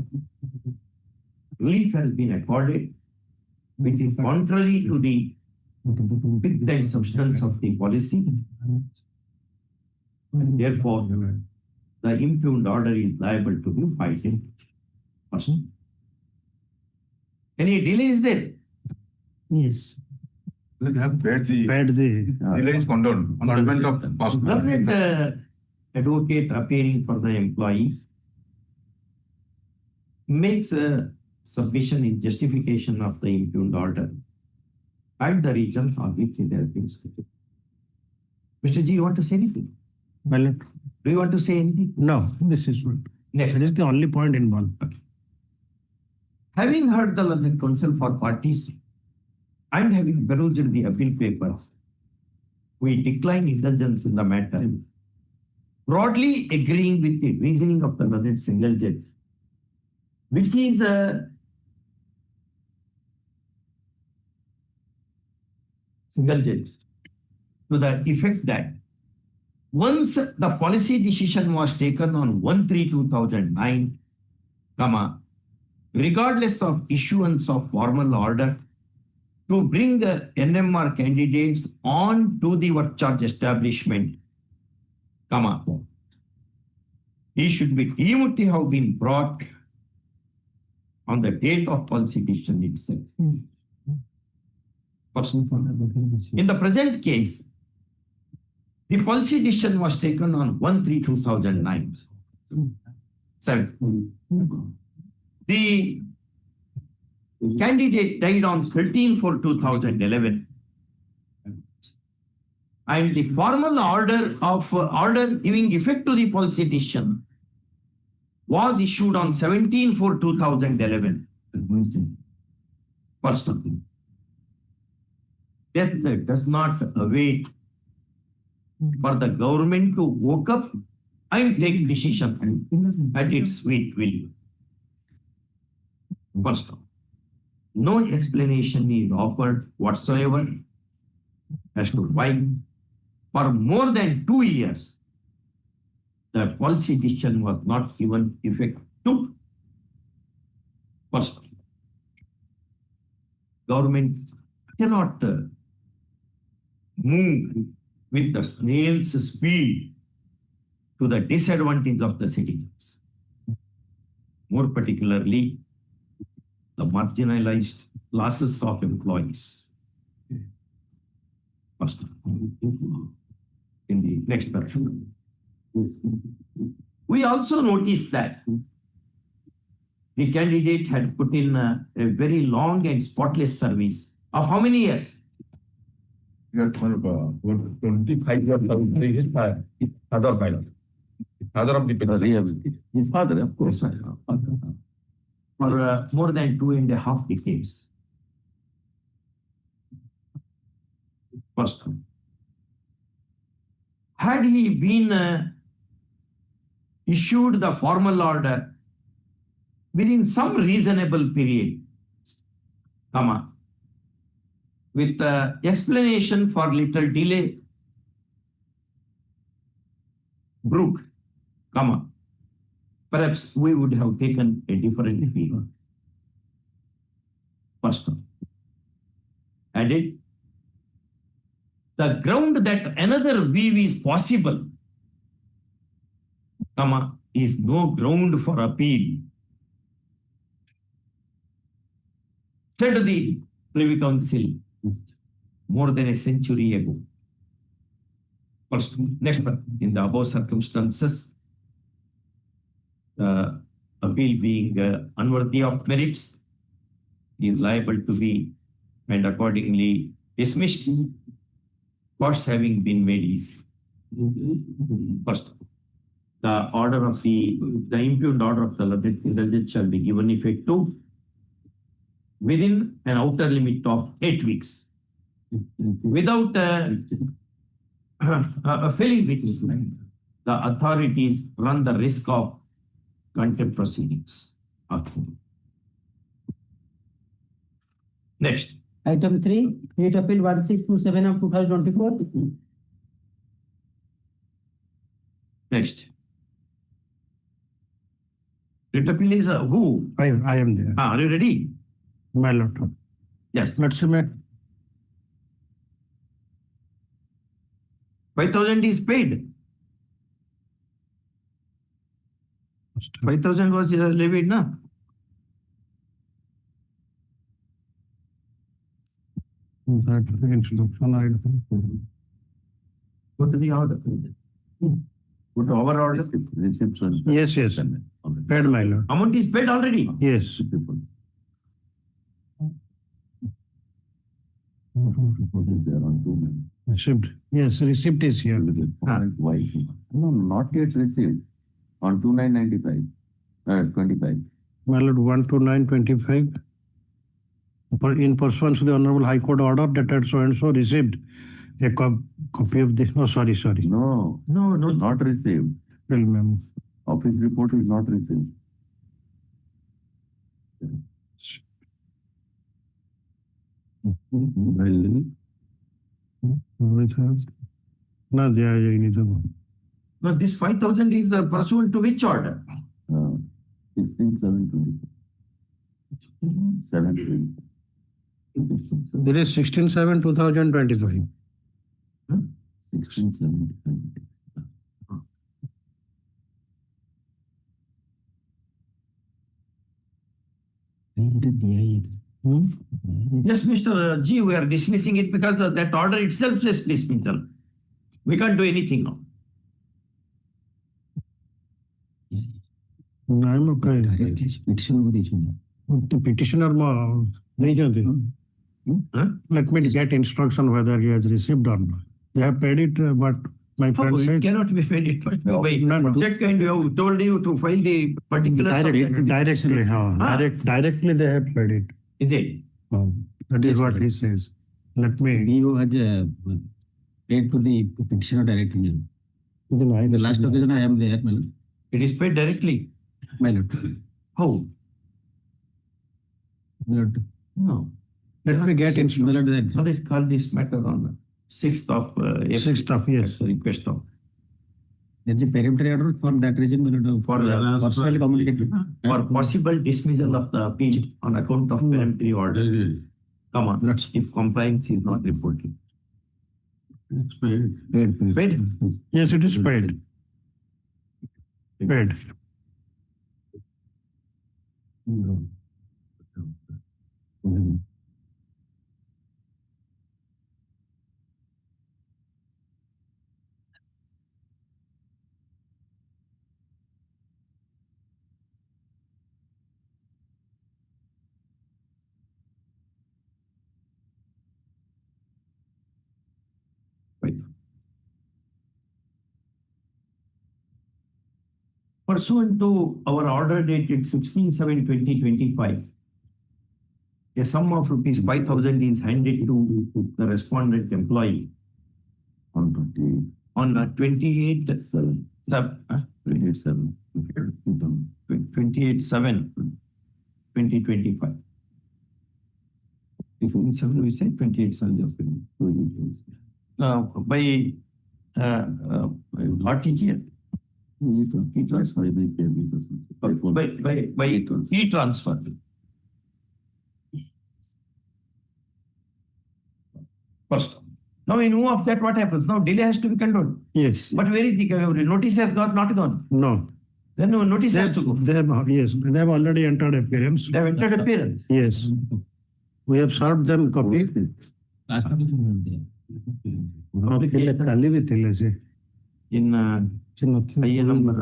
relief has been accorded, which is contrary to the spirit and substance of the policy. And therefore, the impugned order is liable to be filed in person. Any delay is there?
Yes.
They have paid the delay is condoned on payment of cost.
Learned advocate appearing for the employee makes a submission in justification of the impugned order and the reason for which it has been stated. Mr. G, you want to say anything?
Well,
Do you want to say anything?
no, this is one.
Next.
That is the only point involved.
Having heard the learned counsel for parties and having perused the appeal papers, we decline indulgence in the matter, broadly agreeing with the reasoning of the learned single judge, which is single judge, to the effect that once the policy decision was taken on 1/3/2009, comma, regardless of issuance of formal order to bring NMR candidates on to the work charge establishment, comma, he should be deemed to have been brought on the date of policy decision itself. In the present case, the policy decision was taken on 1/3/2009. 7. The candidate died on 13/4/2011. And the formal order giving effect to the policy decision was issued on 17/4/2011. First of all, death does not await for the government to woke up and take decision at its sweet will. First of all, no explanation is offered whatsoever as to why for more than 2 years the policy decision was not given effect to. First, government cannot move with the snail's speed to the disadvantage of the citizens, more particularly the marginalized classes of employees. First, in the next paragraph, we also noticed that the candidate had put in a very long and spotless service of how many years?
You are 25 years old. His father of the petition.
His father, of course, for more than 2.5 decades. First, had he been issued the formal order within some reasonable period, comma, with explanation for little delay, Brooke, comma, perhaps we would have taken a different view. First, added, the ground that another view is possible, comma, is no ground for appeal. Said the Privy Council more than a century ago. First, next, in the above circumstances, the appeal being unworthy of merits is liable to be and accordingly dismissed, costs having been made easy. First, the order of the impugned order of the legislature shall be given effect to within an outer limit of 8 weeks. Without failing which, the authorities run the risk of contempt proceedings. Okay. Next.
Item 3, Writ Appeal 1627 of 2024.
Next. Writ appeal is who?
I am there.
Are you ready?
My lord.
Yes.
Let's see,
5,000 is paid. 5,000 was levied, na?
That instruction I don't.
What is the order? What our order?
Reception.
Yes. Paid, my lord.
Amount is paid already.
Yes.
Report is there on 2-9.
Receipt. Yes, receipt is here.
Why? No, not yet received. On 2/9/95, 25.
My lord, 1/2/9/25. In pursuance to the Honorable High Court order dated so and so received a copy of this. No, sorry.
No, not received.
Well, ma'am.
Office report is not received.
No, there is
No, this 5,000 is pursuant to which order?
16/7/24. 7/20.
There is 16/7/2025.
16/7/20.
Yes, Mr. G, we are dismissing it because that order itself says dismissal. We can't do anything now.
I'm okay. The petitioner let me get instruction whether he has received or not. They have paid it, but my friend
Oh,
says
it cannot be paid. It must be by
No.
check, and we have told you to file the particulars. of that.
directly they have paid it.
Is it?
That is what he says. Let me.
You had paid to the petitioner directly. The last occasion I am there, my lord.
It is paid directly.
My lord.
How?
My lord.
No.
Let me get
My
instruction.
lord, that-
Let's call this matter on 6th of April.
6th of, yes.
Request of.
There's a peremptory order for that reason, my lord,
For
personally communicated.
For possible dismissal of the appeal on account of peremptory order. Come on, if compliance is not reported.
It's paid.
Paid?
Yes, it is paid. Paid.
Pursuant to our order dated 16/7/2025, a sum of ₹5,000 is handed to the respondent employee
On 28.
on 28/7.
28/7.
28/7/2025. 27 we said 28/7. By RTGS.
E-transfer.
By e-transfer. First. Now in view of that, what happens? Now delay has to be controlled.
Yes.
But where is the notice has not gone?
No.
Then no notice has to go.
They have already entered appearance.
They have entered appearance.
Yes. We have served them copy.
Last occasion there.
खाली भी थे ऐसे.
In IA number.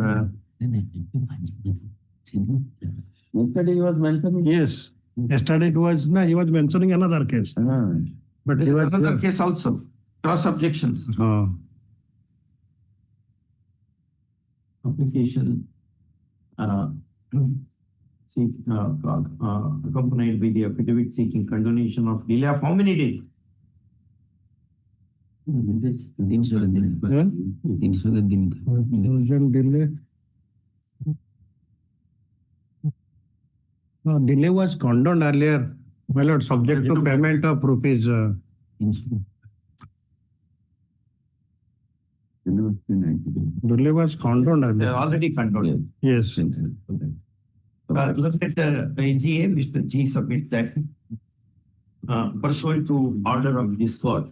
Yesterday he was mentioning.
Yes. Yesterday he was mentioning another case. But he was
Another case also. Cross objections. Application. Accompanied with the affidavit seeking condonation of delay of how many days?
300 दिन. 300 दिन.
delay. No, delay was condoned earlier. My lord, subject to payment of rupees. Delay was condoned. I
They
mean.
are already condoned.
Yes.
Look at AGA, Mr. G submit that pursuant to order of this court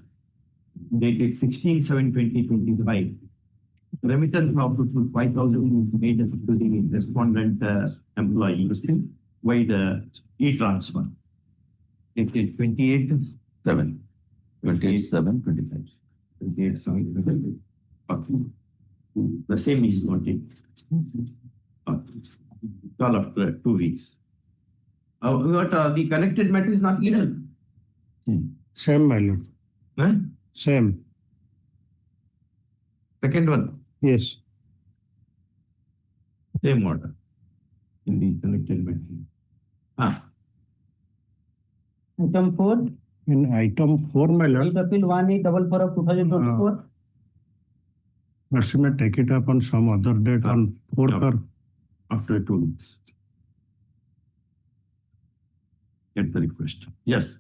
dated 16/7/2025, remittance of rupees 5,000 is made to the respondent employee by the e-transfer. Dated 28/7.
28/7/25.
28/7/25. The same is noted. All after 2 weeks. The connected matter is not given.
Same, my lord.
Huh?
Same.
Second one,
Yes.
same order in the connected matter.
Item 4,
In item 4, my lord,
Read Appeal 1844 of 2024.
Mercy may take it up on some other date on 4th
No.
or
After 2 weeks. Get the request. Yes.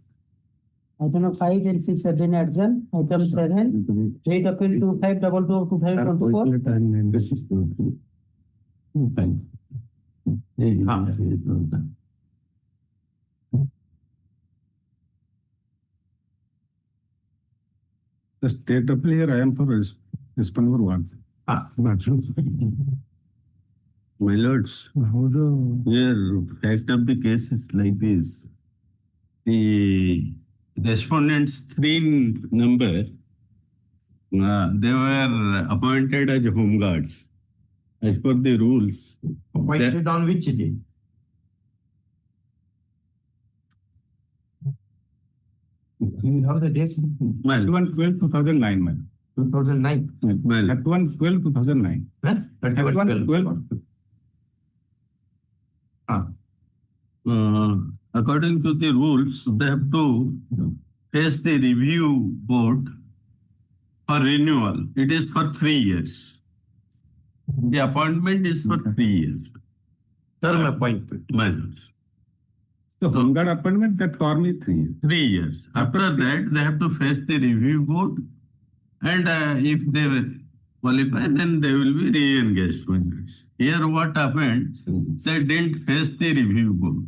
Item 5 and 6 have been adjourned. Item 7, Read Appeal 2522 of 2024.
The state appeal here, I am for respondent 1.
My lords, here fact of the case is like this. The respondents 3 number, they were appointed as home guards. As per the rules.
Appointed on which day? You have the date?
Well,
31/12/2009, man.
2009.
well,
31/12/2009.
Huh?
31/12.
According to the rules, they have to face the review board for renewal. It is for 3 years. The appointment is for 3 years.
Term appointment.
My lords.
The home guard appointment that term is 3 years.
3 years. After that, they have to face the review board, and if they will qualify, then they will be re-engaged. Here, what happened? They didn't face the review board.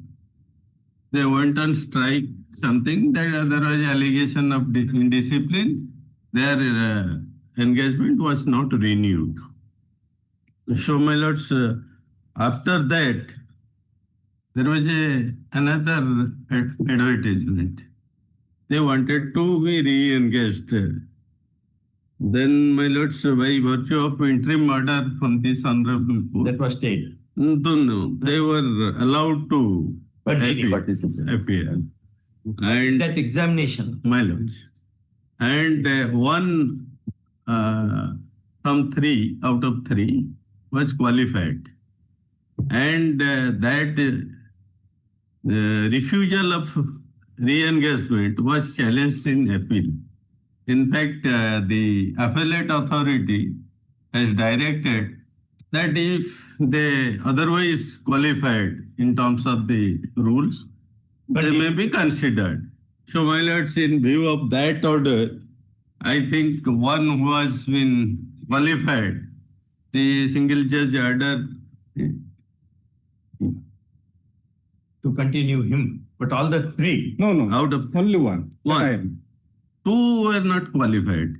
They went on strike, something that there was allegation of indiscipline. Their engagement was not renewed. So, my lords, after that, there was another advertisement. They wanted to be re-engaged. Then, my lords, by virtue of interim order from this honorable court,
That was stayed.
no, they were allowed to appear. And
That examination.
my lords, and one from 3 out of 3 was qualified, and that refusal of re-engagement was challenged in appeal. In fact, the appellate authority has directed that if they otherwise qualified in terms of the rules, they may be considered. So, my lords, in view of that order, I think one who has been qualified, the single judge order
To continue him, but all the 3.
No,
out of
only one.
one. 2 were not qualified.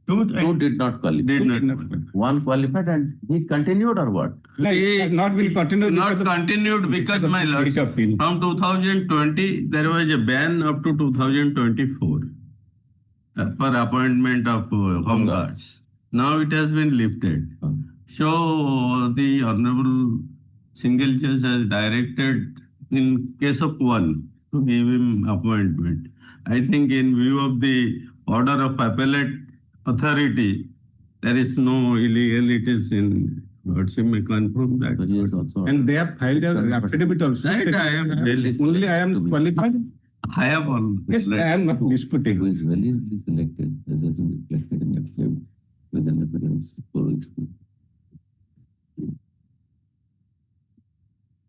2
2 did not qualify.
Did not.
1 qualified and he continued or what?
Not will continue.
Not continued because, my lords, from 2020, there was a ban up to 2024 for appointment of home guards. Now it has been lifted. So the Honorable Single Judge has directed in case of 1 to give him appointment. I think in view of the order of appellate authority, there is no illegalities in Lordship may confirm that. Yes, also.
And they have filed their affidavit also.
Right, I am
Only I am qualified.
I have all.
Yes, I am not disputing.
Who is validly selected as has been reflected in affidavit with an evidence for it.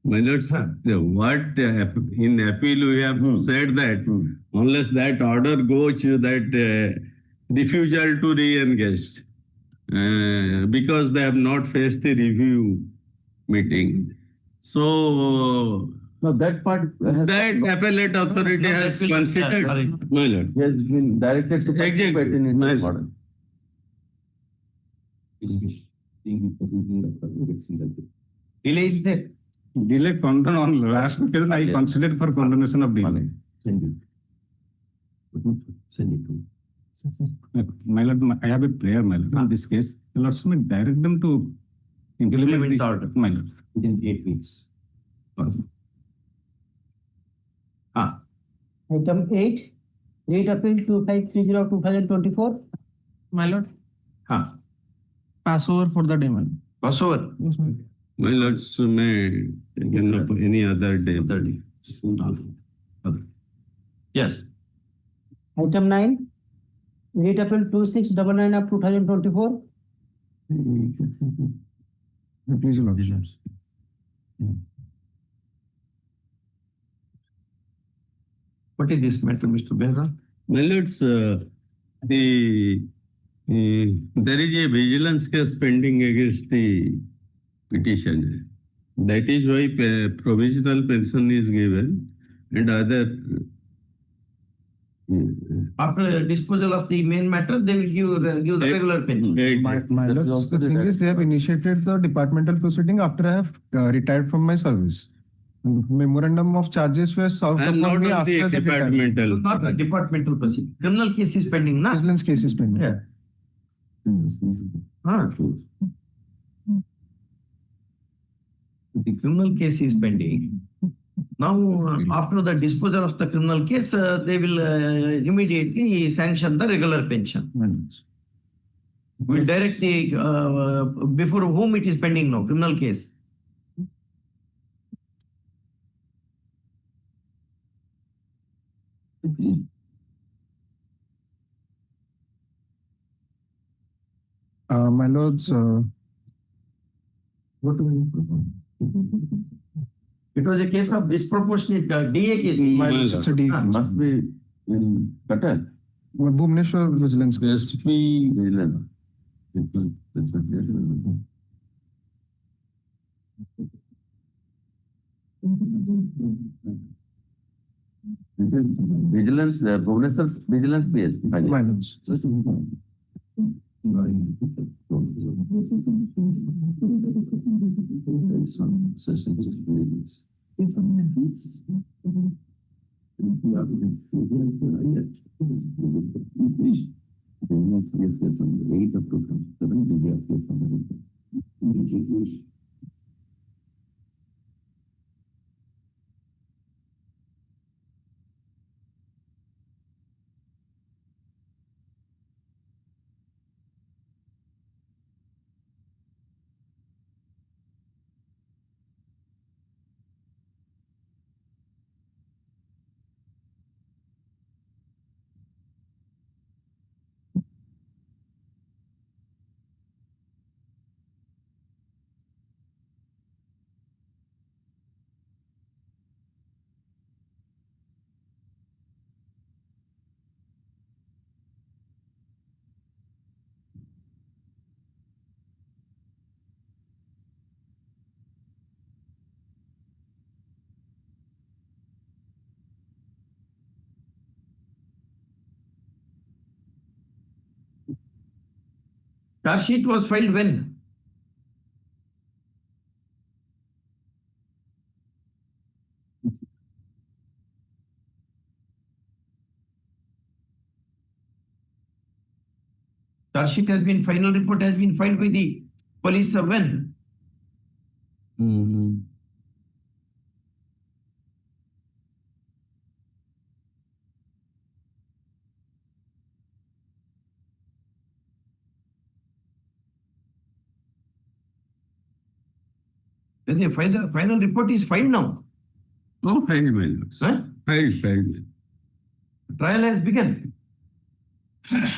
My lords, what in appeal we have said that unless that order goes that refusal to re-engage,
because they have not faced the review meeting. So
No, that part has.
that appellate authority has considered. My lord.
Has been directed to participate in it.
My
Model.
Delay is there.
Delay condon on last occasion, I considered for condonation of delay.
Send it. Send it to.
My lord, I have a prayer, my lord, in this case. The Lord may direct them to implement this.
order.
My lord.
Within 8 weeks.
Item 8, rate appeal 2530/2024.
My lord,
Huh.
pass over for the demon.
Pass over.
Yes, my lord.
My lords may take up any other day.
Yes.
Item 9, rate appeal 2699/2024.
Please, Lord.
What is this matter, Mr. Benra?
My lords, there is a vigilance case pending against the petitioner. That is why provisional pension is given and other.
After disposal of the main matter, they will give the regular pension.
My lord, the thing is, they have initiated the departmental proceeding after I have retired from my service. Memorandum of charges were served
And
upon
not
me
on
after
the
the retirement.
departmental.
Not a departmental proceeding. Criminal case is pending, na?
Vigilance case is pending.
Yeah. True. The criminal case is pending. Now, after the disposal of the criminal case, they will immediately sanction the regular pension. Will direct the, before whom it is pending now, criminal case.
My lords,
What do we? It was a case of disproportionate DA case.
my lords, it's a D.
Must be in Qatar.
Bhubaneswar vigilance case.
SP vigilance. This is vigilance, Bhubaneswar vigilance case.
My lords.
Charge sheet was filed when? Charge sheet has been, final report has been filed by the police when? Then the final report is filed now.
No, filed, my lords.
Huh?
Filed.
Trial has begun.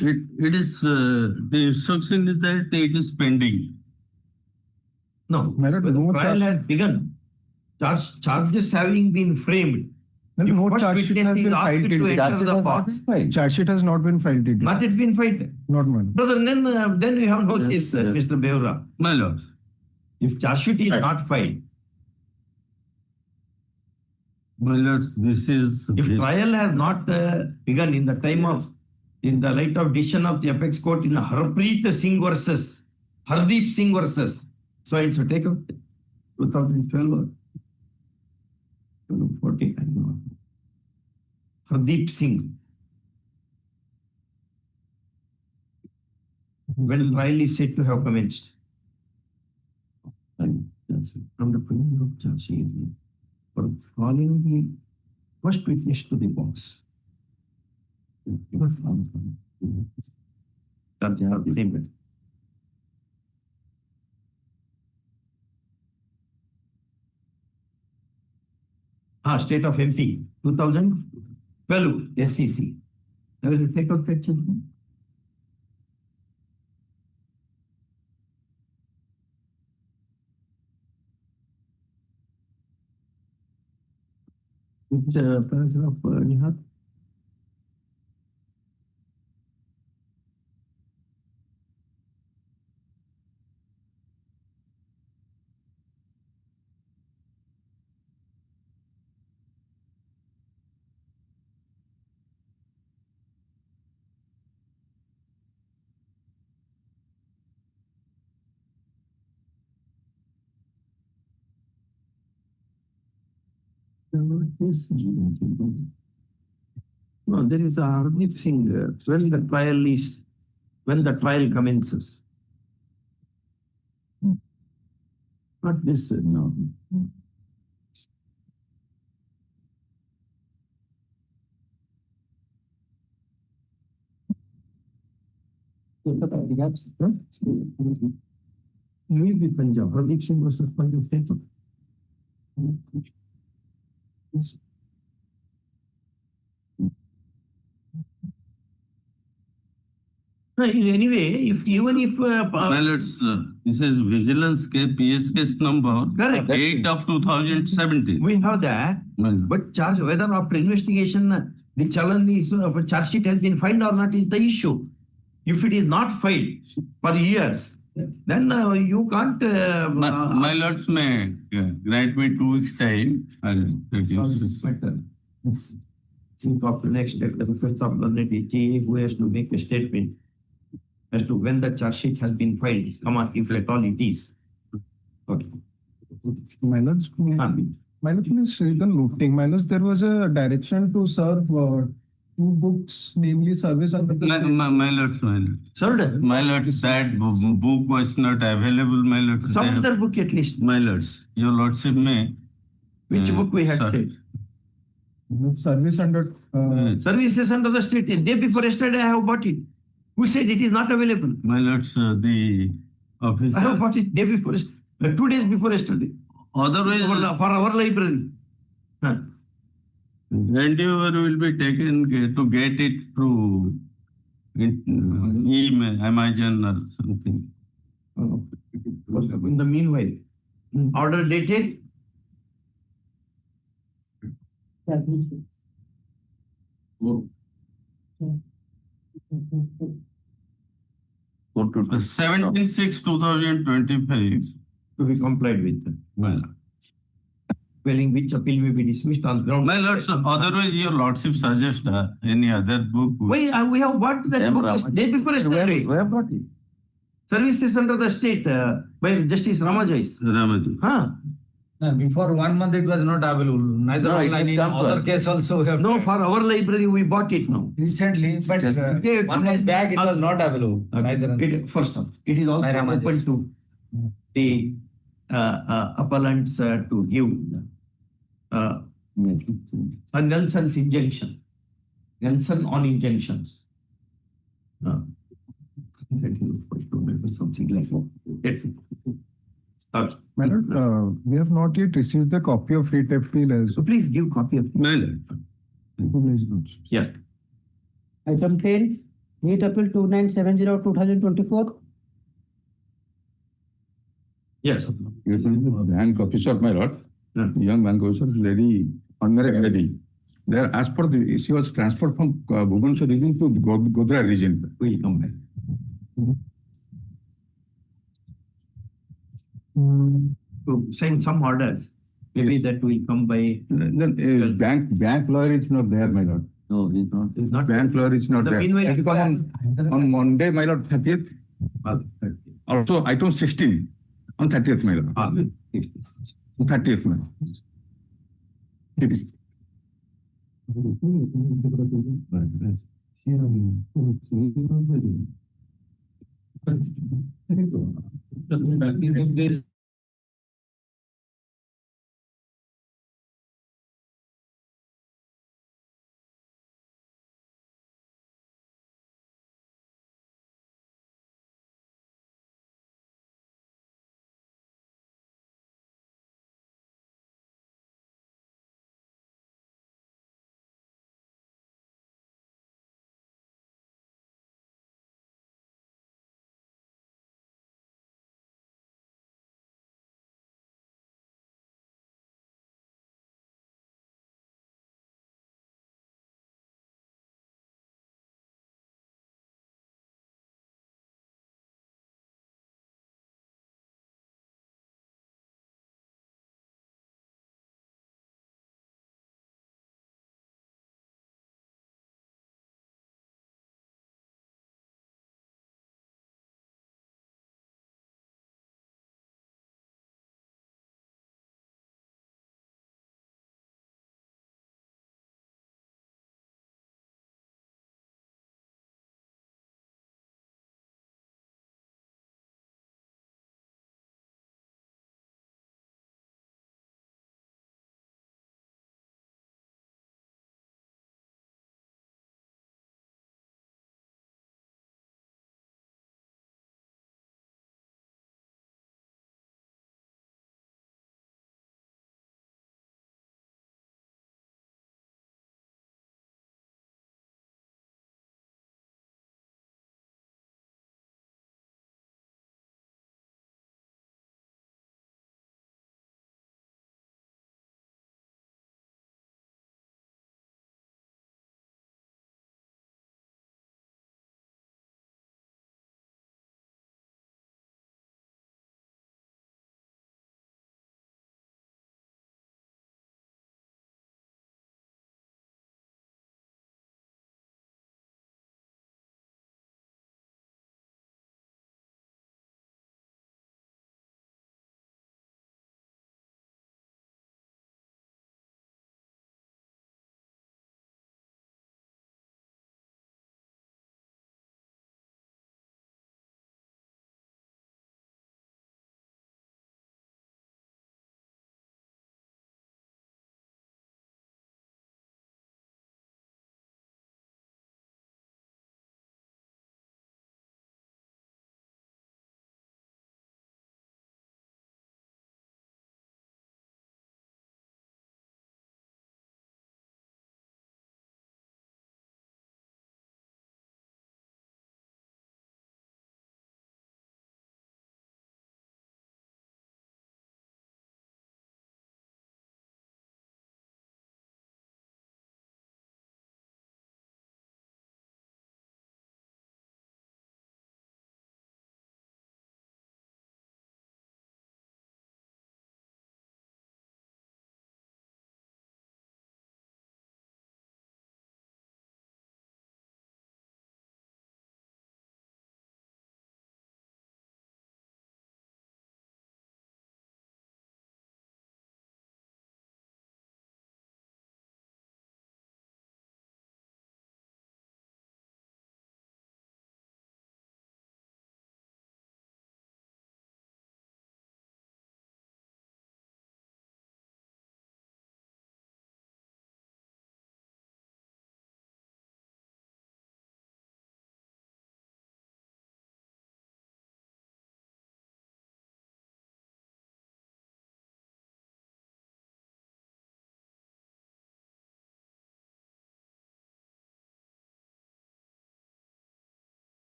It is, the instruction is that it is pending.
No,
My lord,
the
no
trial
charge-
has begun. Charges having been framed,
Then
If
no
first
charge sheet
witness
has
is
been
asked
filed
to
till date.
enter the box.
Charge sheet has not been filed till date.
Not yet been filed.
Not one.
Brother, then we have no case, Mr. Beura.
My lord.
If charge sheet is not filed,
My lord, this is.
if trial has not begun in the light of decision of the apex court in Harpreet Singh versus Hardeep Singh versus, so it's a take up 2012 or 2014, I don't know. Hardeep Singh. When trial is said to have commenced. And from the point of charge sheet, for calling the first witness to the box. That they have the same way. State of MP, 2012 SCC. I will take out that judgment. Which paragraph you have? No, there is a Hardeep Singh, when the trial commences. Not this, no. Maybe Punjab, Hardeep Singh versus Punjab paper. Anyway, even if
My lords, this is vigilance case, PS case number.
Correct.
8 of 2017.
we have that, but charge whether after investigation the challenge is charge sheet has been filed or not is the issue. If it is not filed for years, then you can't.
My lords may grant me 2 weeks time. I'll produce.
Think of the next step, the defense of the DG who has to make a statement as to when the charge sheet has been filed, come on, if at all it is. Okay.
My lords, please read the noting. My lords, there was a direction to serve 2 books, namely service under the
My lords.
Served?
My lords, that book was not available, my lords.
Some other book at least.
My lords, your lordship may.
Which book we had said?
service under.
Services under the state. Day before yesterday, I have bought it. Who said it is not available?
My lords, the officer.
I have bought it day before, 2 days before yesterday.
Otherwise,
For our library.
endeavor will be taken to get it through email, Amazon or something.
In the meanwhile, order dated
17/6/2025
to be complied with.
Well,
Quelling which appeal may be dismissed on ground.
my lords, otherwise your lordship suggest any other book.
We have bought that book day before yesterday.
Where bought it?
Services under the state by Justice Ramajais.
Ramaji.
Before 1 month it was not available. Neither
No, it
online,
has
in
come to
other
us.
case also we have.
No, for our library, we bought it now.
Recently, but
Just-
1 month back it was not available. Neither.
First off, it is also
Ramajais.
open to the appellants to give a Nelson's injunction. Nelson on injunctions. Something like that. Okay.
My lord, we have not yet received the copy of writ appeal
So please give copy of.
My lord.
Yeah.
Item 10, writ appeal 2970/2024.
Yes.
Hand copies of my lord.
Yeah.
Young man goes, lady, unmarried lady. There, as per the, she was transferred from Bhubaneswar region to Godhra region.
We'll come back. To send some orders, maybe that will come by.
Then bank lawyer is not there, my lord.
No, he's not.
Is not.
Bank lawyer is not
The
there.
meanwhile-
It was on Monday, my lord, 30th. Also, item 16 on 30th, my lord. 30th, my lord. It is.
Just